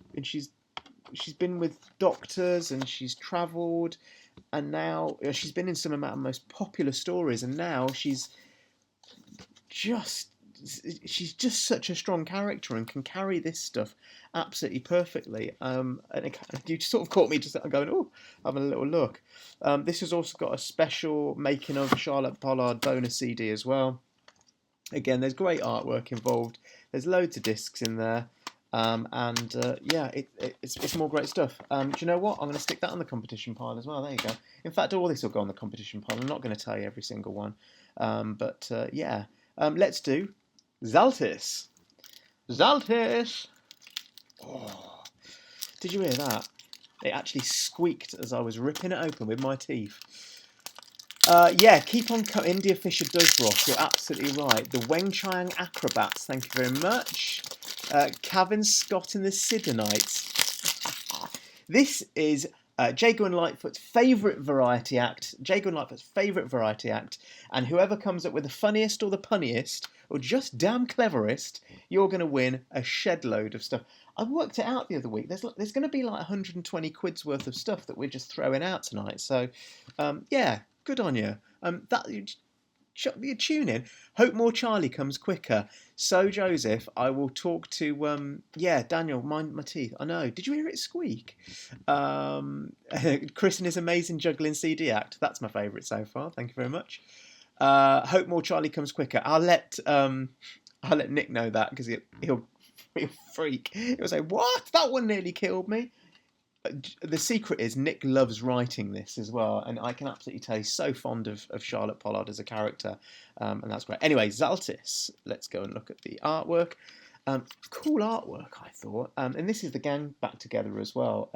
S1: been with doctors and she's travelled, and now she's been in some of our most popular stories, and now she's just such a strong character and can carry this stuff absolutely perfectly. And you sort of caught me just going, oh, having a little look. This has also got a special making of Charlotte Pollard bonus CD as well. Again, there's great artwork involved. There's loads of discs in there. Yeah, it's more great stuff. Do you know what? I'm going to stick that on the competition pile as well. There you go. In fact, all this will go on the competition pile. I'm not going to tell you every single one. Yeah. Let's do Zaltis. Zaltis! Oh, did you hear that? It actually squeaked as I was ripping it open with my teeth. Yeah, keep on cutting. India Fisher does rock. You're absolutely right. The Weng Chiang Acrobats, thank you very much. Cavan Scott and the Sidonites. This is Jago and Lightfoot's favourite variety act. Jago and Lightfoot's favourite variety act. And whoever comes up with the funniest or the punniest, or just damn cleverest, you're going to win a shed load of stuff. I worked it out the other week. There's going to be like 120 quid's worth of stuff that we're just throwing out tonight. So, yeah, good on you. You tune in. Hope more Charlie comes quicker. So, Joseph, I will talk to, Daniel, mind my teeth. I know. Did you hear it squeak? Kris and his amazing juggling CD act. That's my favourite so far. Thank you very much. Hope more Charlie comes quicker. I'll let Nick know that because he'll freak. He'll say, "What? That one nearly killed me." The secret is Nick loves writing this as well, and I can absolutely tell he's so fond of Charlotte Pollard as a character, and that's great. Anyway, Zaltis. Let's go and look at the artwork. Cool artwork, I thought. And this is the gang back together as well.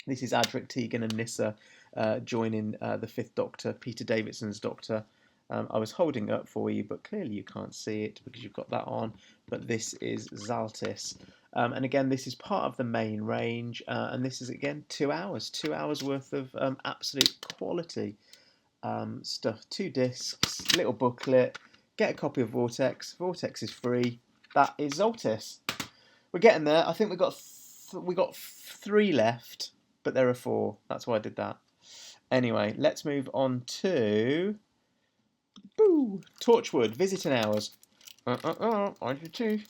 S1: This is Adric, Tegan, and Nyssa joining the Fifth Doctor, Peter Davidson's Doctor. I was holding it up for you, but clearly you can't see it because you've got that on. But this is Zaltis. And again, this is part of the main range. And this is, again, 2 hours. 2 hours worth of absolute quality stuff. 2 discs, little booklet. Get a copy of Vortex. Vortex is free. That is Zaltis. We're getting there. I think we got 3 left, but there are 4. That's why I did that. Anyway, let's move on to Torchwood visiting hours. I do too.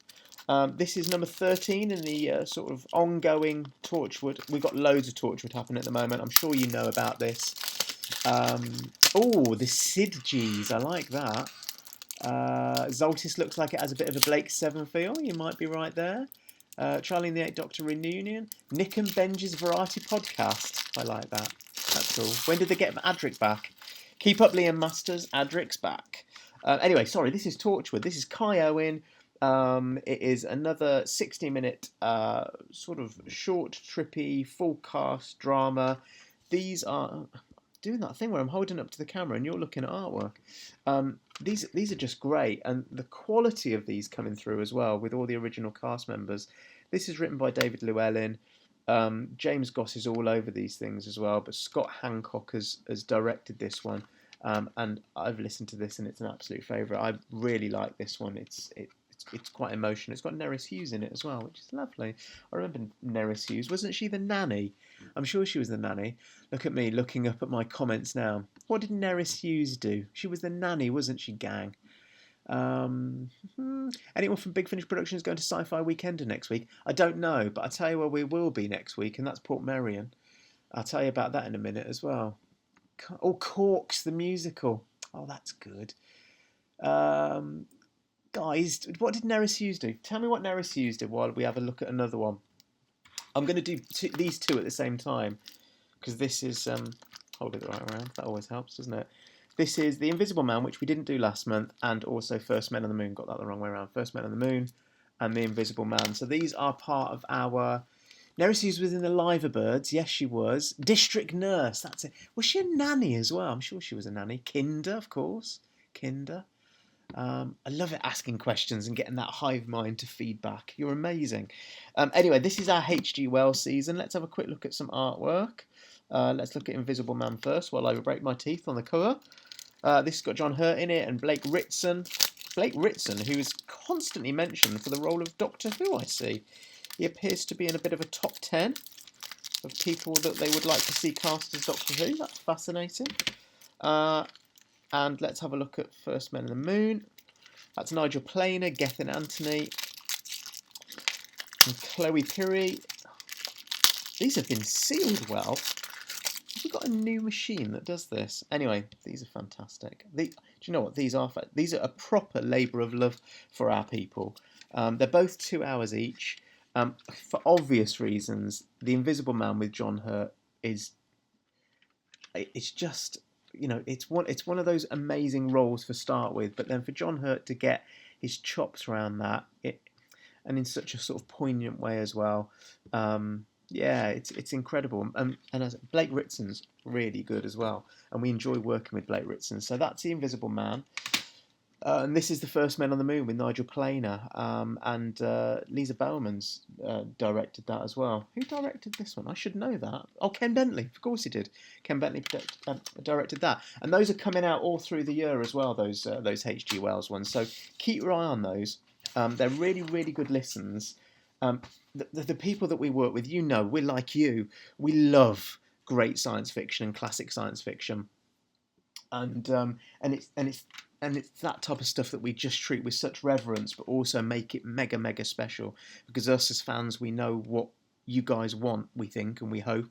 S1: This is number 13 in the sort of ongoing Torchwood. We've got loads of Torchwood happening at the moment. I'm sure you know about this. The Sidges. I like that. Zaltis looks like it has a bit of a Blake 7 feel. You might be right there. Charlie and the 8th Doctor reunion. Nick and Benji's variety podcast. I like that. That's cool. When did they get Adric back? Keep up, Liam Masters. Adric's back. Anyway, sorry, this is Torchwood. This is Kai Owen. It is another 60-minute sort of short, trippy, full cast drama. These are doing that thing where I'm holding up to the camera and you're looking at artwork. These are just great, and the quality of these coming through as well with all the original cast members. This is written by David Llewellyn. James Goss is all over these things as well, but Scott Hancock has directed this one, and I've listened to this and it's an absolute favourite. I really like this one. It's quite emotional. It's got Nerys Hughes in it as well, which is lovely. I remember Nerys Hughes. Wasn't she the nanny? I'm sure she was the nanny. Look at me looking up at my comments now. What did Nerys Hughes do? She was the nanny, wasn't she, gang? Anyone from Big Finish Productions going to Sci-Fi Weekender next week? I don't know, but I'll tell you where we will be next week, and that's Port Merion. I'll tell you about that in a minute as well. Oh, Corks, the musical. Oh, that's good. Guys, what did Nerys Hughes do? Tell me what Nerys Hughes did while we have a look at another one. I'm going to do these two at the same time, because this is... hold it the right way around. That always helps, doesn't it? This is The Invisible Man, which we didn't do last month, and also First Men on the Moon. Got that the wrong way around. First Men on the Moon and The Invisible Man. So these are part of our... Nerys Hughes was in the Liverbirds. Yes, she was. District Nurse. That's it. Was she a nanny as well? I'm sure she was a nanny. Kinder, of course. Kinder. I love it asking questions and getting that hive mind to feedback. You're amazing. Anyway, this is our H.G. Wells season. Let's have a quick look at some artwork. Let's look at Invisible Man first while I break my teeth on the cover. This has got John Hurt in it and Blake Ritson. Blake Ritson, who is constantly mentioned for the role of Doctor Who, I see. He appears to be in a bit of a top 10 of people that they would like to see cast as Doctor Who. That's fascinating. And let's have a look at First Men on the Moon. That's Nigel Planer, Gethin Anthony, and Chloe Pirrie. These have been sealed well. Have we got a new machine that does this? Anyway, these are fantastic. Do you know what these are? These are a proper labour of love for our people. They're both 2 hours each. For obvious reasons, The Invisible Man with John Hurt it's just... You know, it's one of those amazing roles to start with, but then for John Hurt to get his chops around that, and in such a sort of poignant way as well, it's incredible. And as Blake Ritson's really good as well, and we enjoy working with Blake Ritson. So that's The Invisible Man, and this is The First Men on the Moon with Nigel Planer, and Lisa Bowman's directed that as well. Who directed this one? I should know that. Oh, Ken Bentley. Of course he did. Ken Bentley directed that. And those are coming out all through the year as well, those H.G. Wells ones. So keep your eye on those. They're really, really good listens. The people that we work with, you know, we're like you. We love great science fiction and classic science fiction. And it's that type of stuff that we just treat with such reverence, but also make it mega, mega special. Because us as fans, we know what you guys want, we think, and we hope.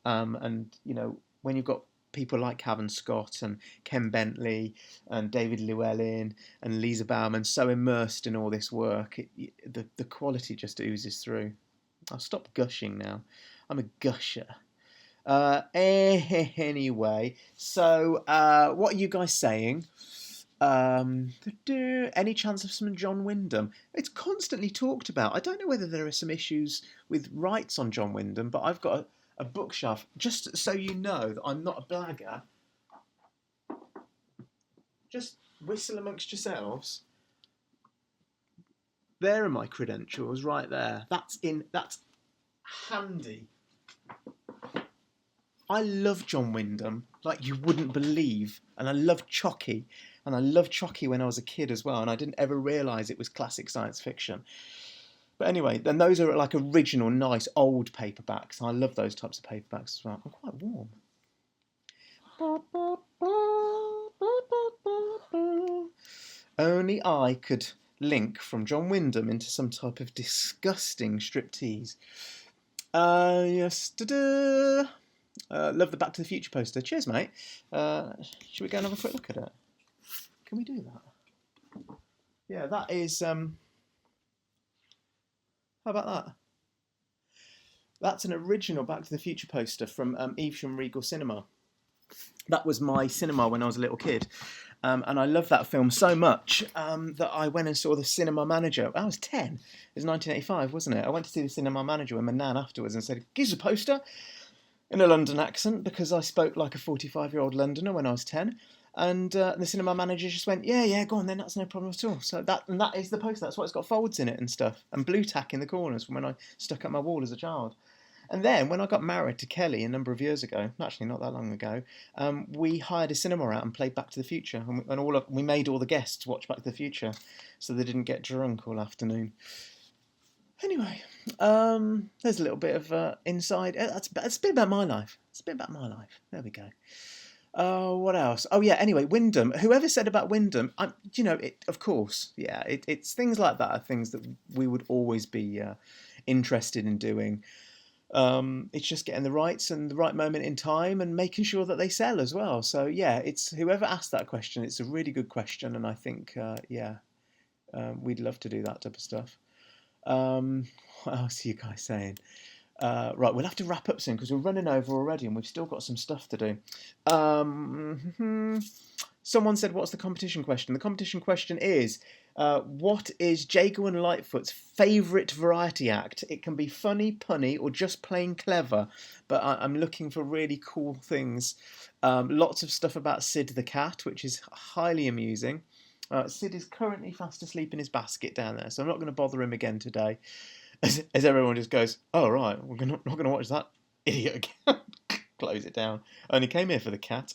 S1: And, you know, when you've got people like Cavan Scott and Ken Bentley and David Llewellyn and Lisa Bowman so immersed in all this work, the quality just oozes through. I'll stop gushing now. I'm a gusher. Anyway, so what are you guys saying? Any chance of some John Wyndham? It's constantly talked about. I don't know whether there are some issues with rights on John Wyndham, but I've got a bookshelf. Just so you know that I'm not a blagger. Just whistle amongst yourselves. There are my credentials right there. That's handy. I love John Wyndham like you wouldn't believe, and I love Chucky. And I loved Chucky when I was a kid as well, and I didn't ever realise it was classic science fiction. But anyway, then those are like original, nice, old paperbacks. I love those types of paperbacks as well. I'm quite warm. Only I could link from John Wyndham into some type of disgusting striptease. Yes, love the Back to the Future poster. Cheers, mate. Should we go and have a quick look at it? Can we do that? Yeah, that is... how about that? That's an original Back to the Future poster from Evesham Regal Cinema. That was my cinema when I was a little kid. And I love that film so much that I went and saw The Cinema Manager. I was 10. It was 1985, wasn't it? I went to see The Cinema Manager with my nan afterwards and said, "Give us a poster," in a London accent, because I spoke like a 45-year-old Londoner when I was 10. And the cinema manager just went, yeah, go on then, that's no problem at all. So that is the poster. That's why it's got folds in it and stuff, and blue tack in the corners from when I stuck up my wall as a child. And then when I got married to Kelly a number of years ago, actually not that long ago, we hired a cinema out and played Back to the Future, and we made all the guests watch Back to the Future, so they didn't get drunk all afternoon. Anyway, there's a little bit of inside. It's a bit about my life. There we go. What else? Oh yeah. Anyway, Wyndham. Whoever said about Wyndham, of course, yeah. It's things like that are things that we would always be interested in doing. It's just getting the rights and the right moment in time and making sure that they sell as well. So yeah, it's whoever asked that question. It's a really good question, and I think we'd love to do that type of stuff. What else are you guys saying? Right, we'll have to wrap up soon because we're running over already and we've still got some stuff to do. Someone said, what's the competition question? The competition question is, what is Jago and Lightfoot's favourite variety act? It can be funny, punny, or just plain clever, but I'm looking for really cool things. Lots of stuff about Sid the cat, which is highly amusing. Sid is currently fast asleep in his basket down there, so I'm not going to bother him again today. As everyone just goes, oh right, we're not going to watch that idiot again. Close it down. Only came here for the cat.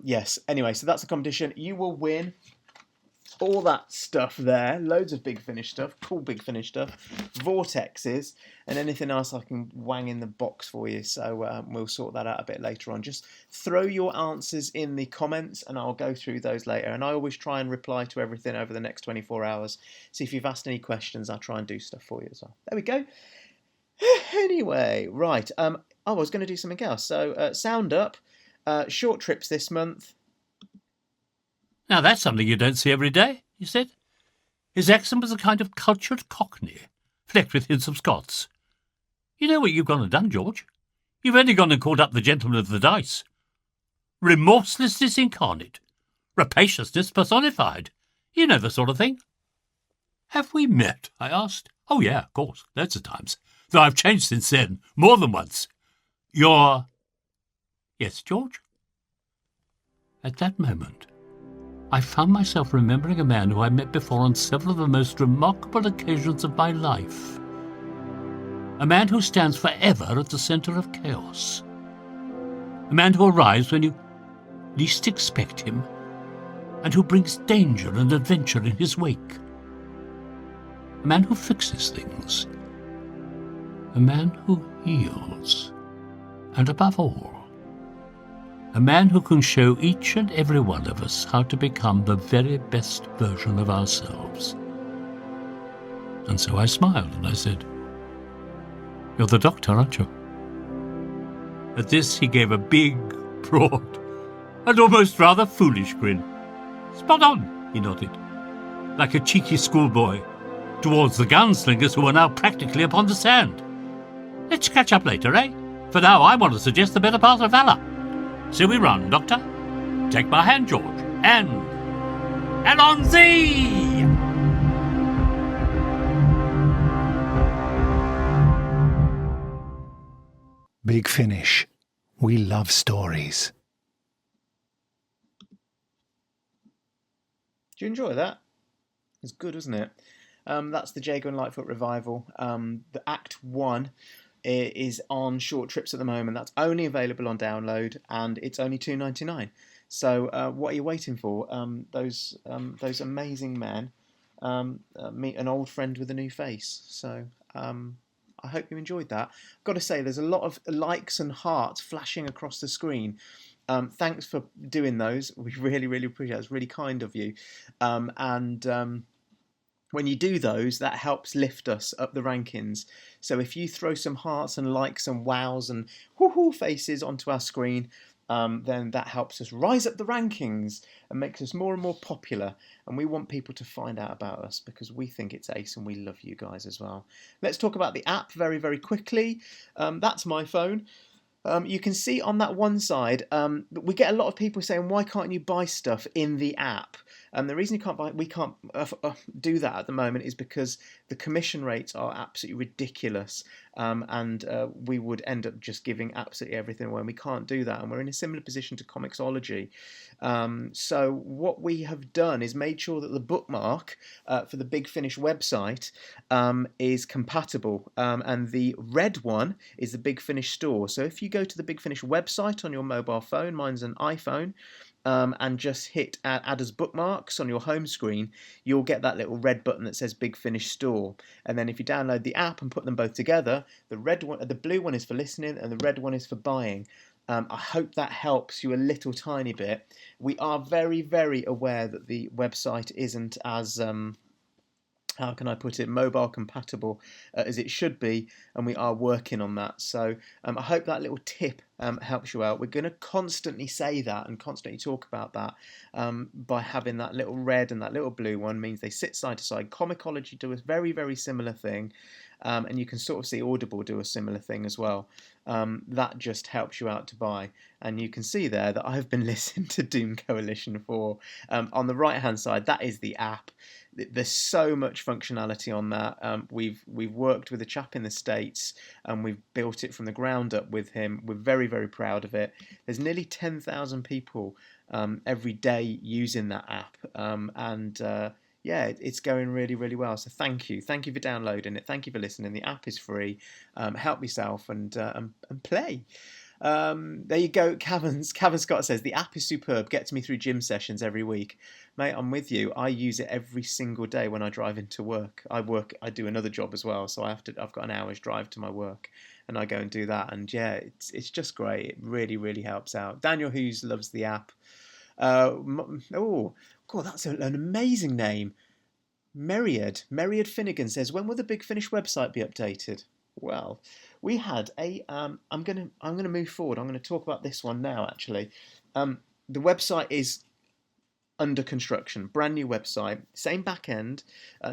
S1: Yes, anyway, so that's the competition. You will win all that stuff there. Loads of Big Finish stuff. Cool Big Finish stuff. Vortexes. And anything else I can wang in the box for you. So we'll sort that out a bit later on. Just throw your answers in the comments and I'll go through those later. And I always try and reply to everything over the next 24 hours. So if you've asked any questions, I'll try and do stuff for you as well. There we go. Anyway, right. I was going to do something else. So sound up. Short trips this month.
S2: Now that's something you don't see every day, he said. His accent was a kind of cultured Cockney, flecked with hints of Scots. You know what you've gone and done, George? You've only gone and called up the gentleman of the dice. Remorselessness incarnate. Rapaciousness personified. You know the sort of thing. Have we met? I asked. Oh, yeah, of course, loads of times. Though I've changed since then, more than once. You're... Yes, George? At that moment, I found myself remembering a man who I met before on several of the most remarkable occasions of my life. A man who stands forever at the centre of chaos. A man who arrives when you least expect him, and who brings danger and adventure in his wake. A man who fixes things. A man who heals. And above all, a man who can show each and every one of us how to become the very best version of ourselves. And so I smiled and I said, "You're the doctor, aren't you?" At this he gave a big, broad, and almost rather foolish grin. "Spot on," he nodded, like a cheeky schoolboy, towards the gunslingers who are now practically upon the sand. "Let's catch up later, eh? For now I want to suggest the better part of valor. So we run, Doctor. Take my hand, George, and Allons-y!
S4: Big Finish. We love stories.
S1: Do you enjoy that? It's good, isn't it? That's the Jago and Lightfoot revival. The Act 1 is on Short Trips at the moment. That's only available on download, and it's only $2.99. So what are you waiting for? Those amazing men meet an old friend with a new face. So I hope you enjoyed that. I've got to say, there's a lot of likes and hearts flashing across the screen. Thanks for doing those. We really, really appreciate it. It's really kind of you. When you do those, that helps lift us up the rankings. So if you throw some hearts and likes and wows and woohoo faces onto our screen, then that helps us rise up the rankings and makes us more and more popular. And we want people to find out about us because we think it's ace and we love you guys as well. Let's talk about the app very, very quickly. That's my phone. You can see on that one side, we get a lot of people saying, why can't you buy stuff in the app? The reason we can't do that at the moment is because the commission rates are absolutely ridiculous, and we would end up just giving absolutely everything away, and we can't do that, and we're in a similar position to Comixology. So what we have done is made sure that the bookmark for the Big Finish website is compatible, and the red one is the Big Finish store. So if you go to the Big Finish website on your mobile phone, mine's an iPhone, and just hit add as bookmarks on your home screen, you'll get that little red button that says Big Finish Store. And then if you download the app and put them both together, the blue one is for listening and the red one is for buying. I hope that helps you a little tiny bit. We are very, very aware that the website isn't as how can I put it, mobile compatible as it should be, and we are working on that. So I hope that little tip helps you out. We're going to constantly say that and constantly talk about that by having that little red and that little blue one means they sit side to side. Comixology do a very, very similar thing, and you can sort of see Audible do a similar thing as well. That just helps you out to buy. And you can see there that I've been listening to Doom Coalition 4. On the right hand side, that is the app. There's so much functionality on that. We've worked with a chap in the States and we've built it from the ground up with him. We're very, very proud of it. There's nearly 10,000 people every day using that app, yeah, it's going really, really well. So thank you for downloading it. Thank you for listening. The app is free. Help yourself and play. There you go. Cavan Scott says the app is superb. Gets me through gym sessions every week. Mate, I'm with you. I use it every single day when I drive into work. I do another job as well, so I've got an hour's drive to my work, and I go and do that. And yeah, it's just great. It really, really helps out. Daniel Hughes loves the app. Oh God, that's an amazing name. Myriad Finnegan says, when will the Big Finish website be updated? Well, we had a I'm gonna move forward. I'm gonna talk about this one now. Actually, the website is under construction, brand new website, same back end,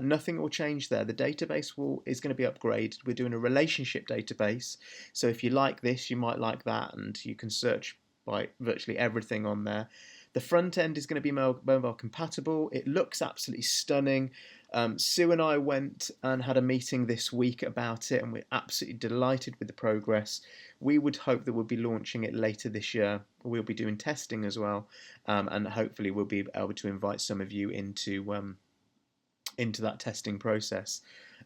S1: nothing will change there. The database is going to be upgraded. We're doing a relationship database, so if you like this, you might like that, and you can search by virtually everything on there. The front end is going to be mobile compatible. It looks absolutely stunning. Sue and I went and had a meeting this week about it, and we're absolutely delighted with the progress. We would hope that we'll be launching it later this year. We'll be doing testing as well, and hopefully we'll be able to invite some of you into that testing process.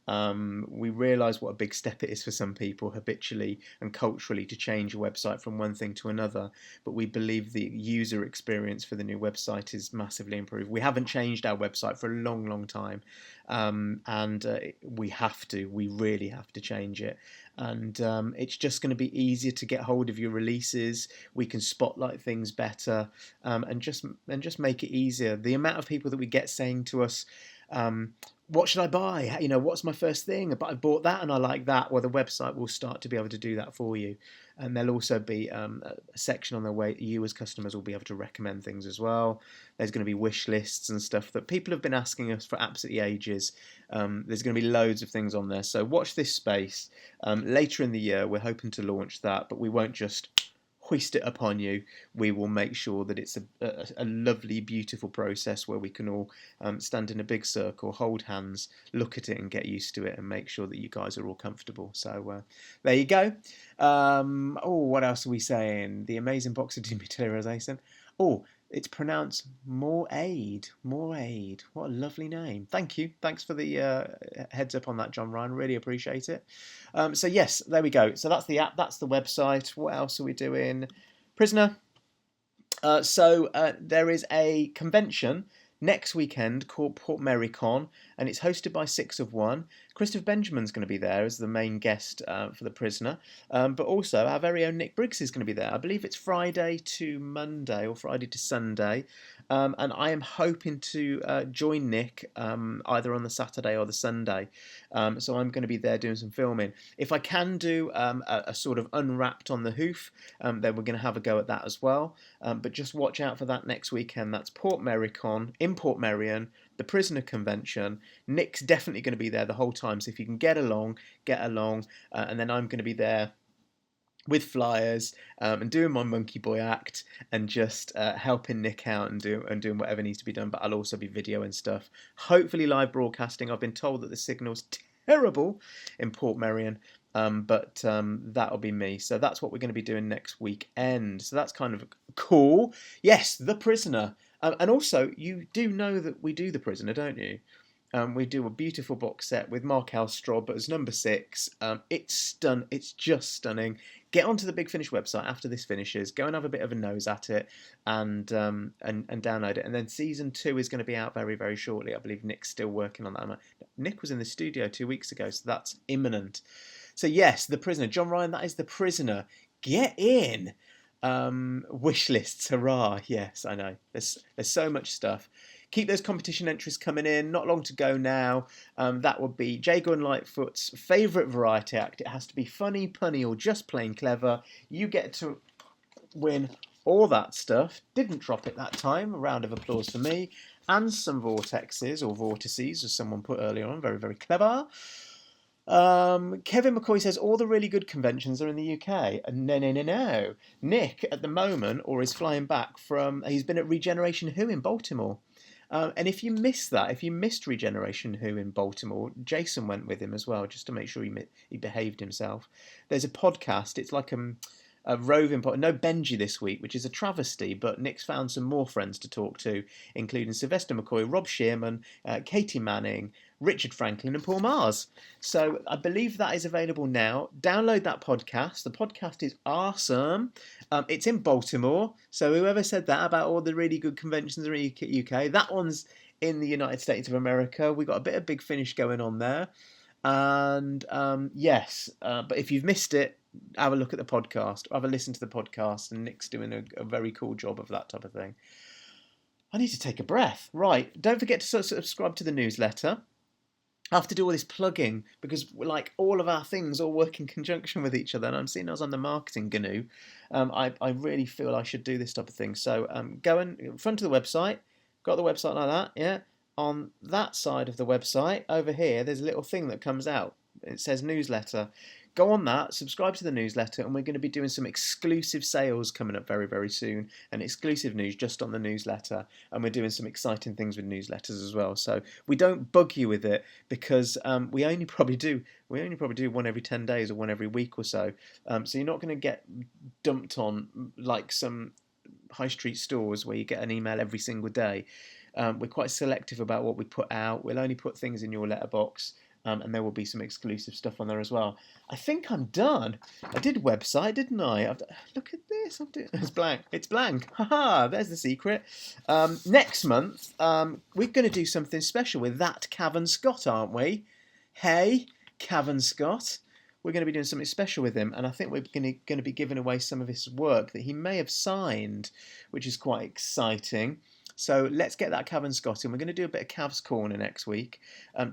S1: We realise what a big step it is for some people habitually and culturally to change a website from one thing to another, but we believe the user experience for the new website is massively improved. We haven't changed our website for a long, long time, and we really have to change it, and it's just going to be easier to get hold of your releases. We can spotlight things better, and just make it easier. The amount of people that we get saying to us, what should I buy? What's my first thing? But I bought that and I like that. Well, the website will start to be able to do that for you. And there'll also be a section on the way you as customers will be able to recommend things as well. There's going to be wish lists and stuff that people have been asking us for absolutely ages. There's going to be loads of things on there. So watch this space. Later in the year, we're hoping to launch that, but we won't just hoist it upon you, we will make sure that it's a lovely, beautiful process where we can all stand in a big circle, hold hands, look at it and get used to it and make sure that you guys are all comfortable. So there you go. What else are we saying? The amazing box of dematerialization. Oh, it's pronounced more aid. More aid. What a lovely name. Thank you. Thanks for the heads up on that, John Ryan. Really appreciate it. So yes, there we go. So that's the app. That's the website. What else are we doing? Prisoner. So there is a convention next weekend called Portmericon, and it's hosted by 6 of 1. Christopher Benjamin's going to be there as the main guest for the Prisoner, but also our very own Nick Briggs is going to be there. I believe it's Friday to Monday or Friday to Sunday, and I am hoping to join Nick either on the Saturday or the Sunday, so I'm going to be there doing some filming. If I can do a sort of unwrapped on the hoof, then we're going to have a go at that as well, but just watch out for that next weekend. That's Portmericon in Portmeirion, the Prisoner Convention. Nick's definitely going to be there the whole time, so if you can get along, and then I'm going to be there with flyers and doing my monkey boy act and just helping Nick out and doing whatever needs to be done, but I'll also be videoing stuff, hopefully live broadcasting. I've been told that the signal's terrible in Portmeirion, but that'll be me. So that's what we're going to be doing next weekend, so that's kind of cool. Yes, The Prisoner. And also, you do know that we do The Prisoner, don't you? We do a beautiful box set with Mark Alstrob as number 6. It's just stunning. Get onto the Big Finish website after this finishes. Go and have a bit of a nose at it, and download it. And then season 2 is going to be out very, very shortly. I believe Nick's still working on that. Nick was in the studio 2 weeks ago, so that's imminent. So yes, The Prisoner. John Ryan, that is The Prisoner. Get in. Wish lists, hurrah. Yes, I know. There's so much stuff. Keep those competition entries coming in. Not long to go now. That would be Jago Lightfoot's favourite variety act. It has to be funny, punny, or just plain clever. You get to win all that stuff. Didn't drop it that time. A round of applause for me. And some vortexes, or vortices, as someone put earlier on. Very, very clever. Kevin McCoy says all the really good conventions are in the UK. No. Nick at the moment, or is flying back from, he's been at Regeneration Who in Baltimore. And if you missed that, if you missed Regeneration Who in Baltimore, Jason went with him as well, just to make sure he behaved himself. There's a podcast. It's like a roving podcast. No Benji this week, which is a travesty, but Nick's found some more friends to talk to, including Sylvester McCoy, Rob Shearman, Katie Manning, Richard Franklin and Paul Mars. So I believe that is available now. Download that podcast. The podcast is awesome. It's in Baltimore. So whoever said that about all the really good conventions in the UK, that one's in the United States of America. We've got a bit of Big Finish going on there. And yes, but if you've missed it, have a look at the podcast. Have a listen to the podcast. And Nick's doing a very cool job of that type of thing. I need to take a breath. Right. Don't forget to subscribe to the newsletter. I have to do all this plugging because like all of our things all work in conjunction with each other, and I'm seeing as I'm the marketing gnu. I really feel I should do this type of thing. So go in front of the website. Got the website like that, yeah. On that side of the website over here, there's a little thing that comes out. It says newsletter. Go on that, subscribe to the newsletter, and we're going to be doing some exclusive sales coming up very, very soon, and exclusive news just on the newsletter, and we're doing some exciting things with newsletters as well. So we don't bug you with it because we only probably do one every 10 days or one every week or so. So you're not going to get dumped on like some high street stores where you get an email every single day. We're quite selective about what we put out. We'll only put things in your letterbox. And there will be some exclusive stuff on there as well. I think I'm done. I did website, didn't I? Look at this. It's blank. It's blank. Haha, there's the secret. Next month, we're going to do something special with that Cavan Scott, aren't we? Hey, Cavan Scott. We're going to be doing something special with him, and I think we're going to be giving away some of his work that he may have signed, which is quite exciting. So let's get that Cavan Scott in. We're going to do a bit of Cav's Corner next week,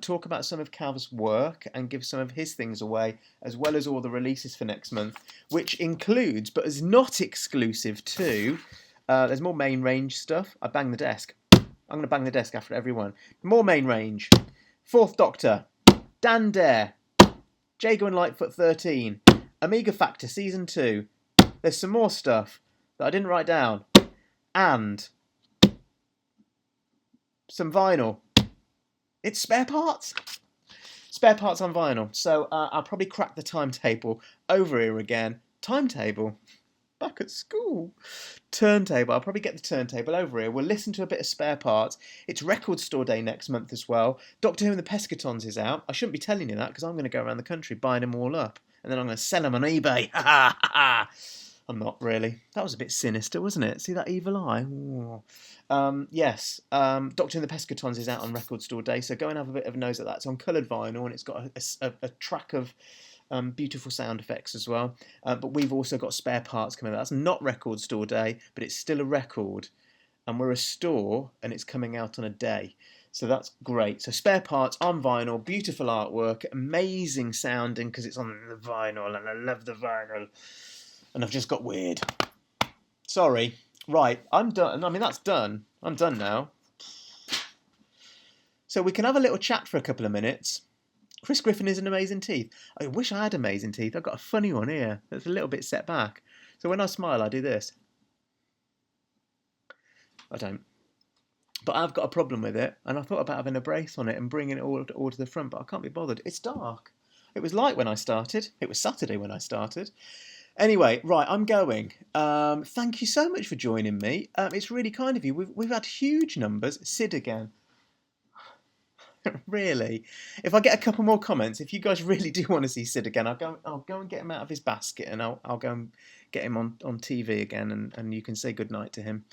S1: talk about some of Cav's work and give some of his things away, as well as all the releases for next month, which includes, but is not exclusive to, there's more main range stuff. I bang the desk. I'm going to bang the desk after everyone. More main range. Fourth Doctor. Dan Dare. Jago and Lightfoot 13. Omega Factor Season 2. there's some more stuff that I didn't write down. And some vinyl. It's spare parts. Spare parts on vinyl. So I'll probably crack the timetable over here again. Timetable? Back at school. Turntable. I'll probably get the turntable over here. We'll listen to a bit of spare parts. It's record store day next month as well. Doctor Who and the Pescatons is out. I shouldn't be telling you that because I'm going to go around the country buying them all up. And then I'm going to sell them on eBay. Ha ha ha. I'm not really. That was a bit sinister, wasn't it? See that evil eye? Yes. Doctor and the Pescatons is out on Record Store Day, so go and have a bit of a nose at that. It's on coloured vinyl, and it's got a track of beautiful sound effects as well. But we've also got spare parts coming out. That's not Record Store Day, but it's still a record. And we're a store, and it's coming out on a day. So that's great. So spare parts on vinyl, beautiful artwork, amazing sounding because it's on the vinyl, and I love the vinyl. And I've just got weird. Sorry. Right, I'm done. I mean, that's done. I'm done now. So we can have a little chat for a couple of minutes. Chris Griffin is an amazing teeth. I wish I had amazing teeth. I've got a funny one here that's a little bit set back. So when I smile, I do this. I don't. But I've got a problem with it, and I thought about having a brace on it and bringing it all to the front, but I can't be bothered. It's dark. It was light when I started. It was Saturday when I started. Anyway, right, I'm going. Thank you so much for joining me. It's really kind of you. We've had huge numbers. Sid again. Really? If I get a couple more comments, if you guys really do want to see Sid again, I'll go and get him out of his basket, and I'll go and get him on TV again, and you can say goodnight to him.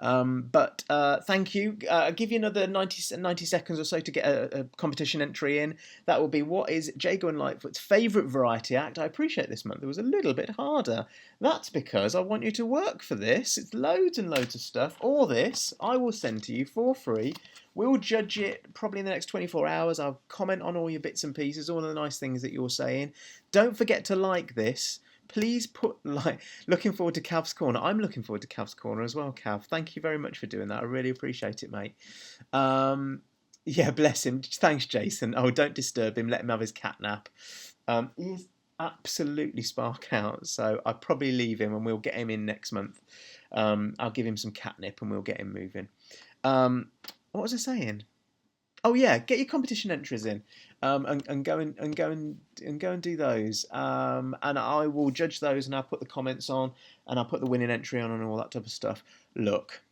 S1: But thank you. I'll give you another 90 seconds or so to get a competition entry in. That will be, what is Jago and Lightfoot's favourite variety act? I appreciate this month it was a little bit harder. That's because I want you to work for this. It's loads and loads of stuff. All this I will send to you for free. We'll judge it probably in the next 24 hours. I'll comment on all your bits and pieces, all the nice things that you're saying. Don't forget to like this. Please put looking forward to Cav's Corner. I'm looking forward to Cav's Corner as well, Cav. Thank you very much for doing that. I really appreciate it, mate. Yeah, bless him. Thanks, Jason. Oh, don't disturb him. Let him have his cat nap. He is absolutely spark out, so I'll probably leave him and we'll get him in next month. I'll give him some catnip and we'll get him moving. What was I saying? Oh yeah, get your competition entries in, and go and do those. And I will judge those, and I'll put the comments on, and I'll put the winning entry on, and all that type of stuff. Look,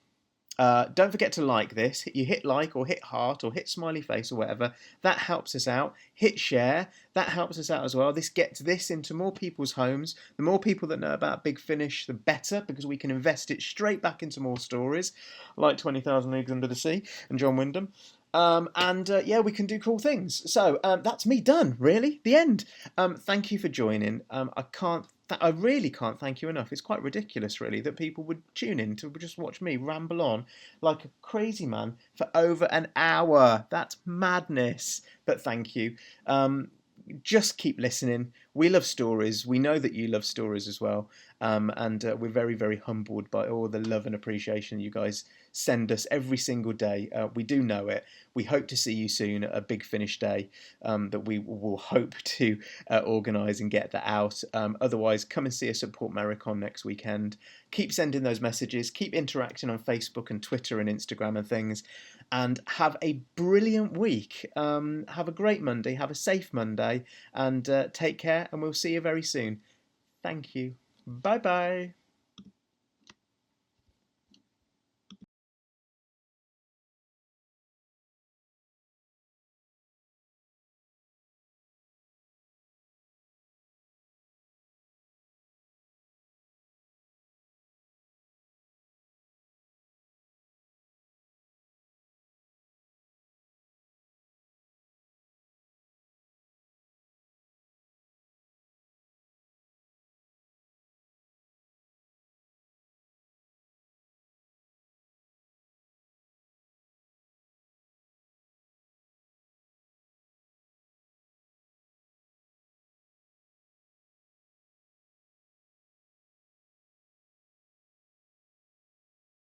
S1: don't forget to like this. You hit like, or hit heart, or hit smiley face, or whatever. That helps us out. Hit share. That helps us out as well. This gets this into more people's homes. The more people that know about Big Finish, the better, because we can invest it straight back into more stories, like 20,000 Leagues Under the Sea and John Wyndham. Yeah, we can do cool things. So that's me done, really. The end. Thank you for joining. I really can't thank you enough. It's quite ridiculous, really, that people would tune in to just watch me ramble on like a crazy man for over an hour. That's madness. But thank you. Just keep listening. We love stories. We know that you love stories as well. And we're very, very humbled by all the love and appreciation you guys send us every single day. We do know it. We hope to see you soon at a Big Finish Day that we will hope to organise and get that out. Otherwise, come and see us at Port Maricon next weekend. Keep sending those messages. Keep interacting on Facebook and Twitter and Instagram and things. And have a brilliant week. Have a great Monday. Have a safe Monday. And take care. And we'll see you very soon. Thank you. Bye-bye.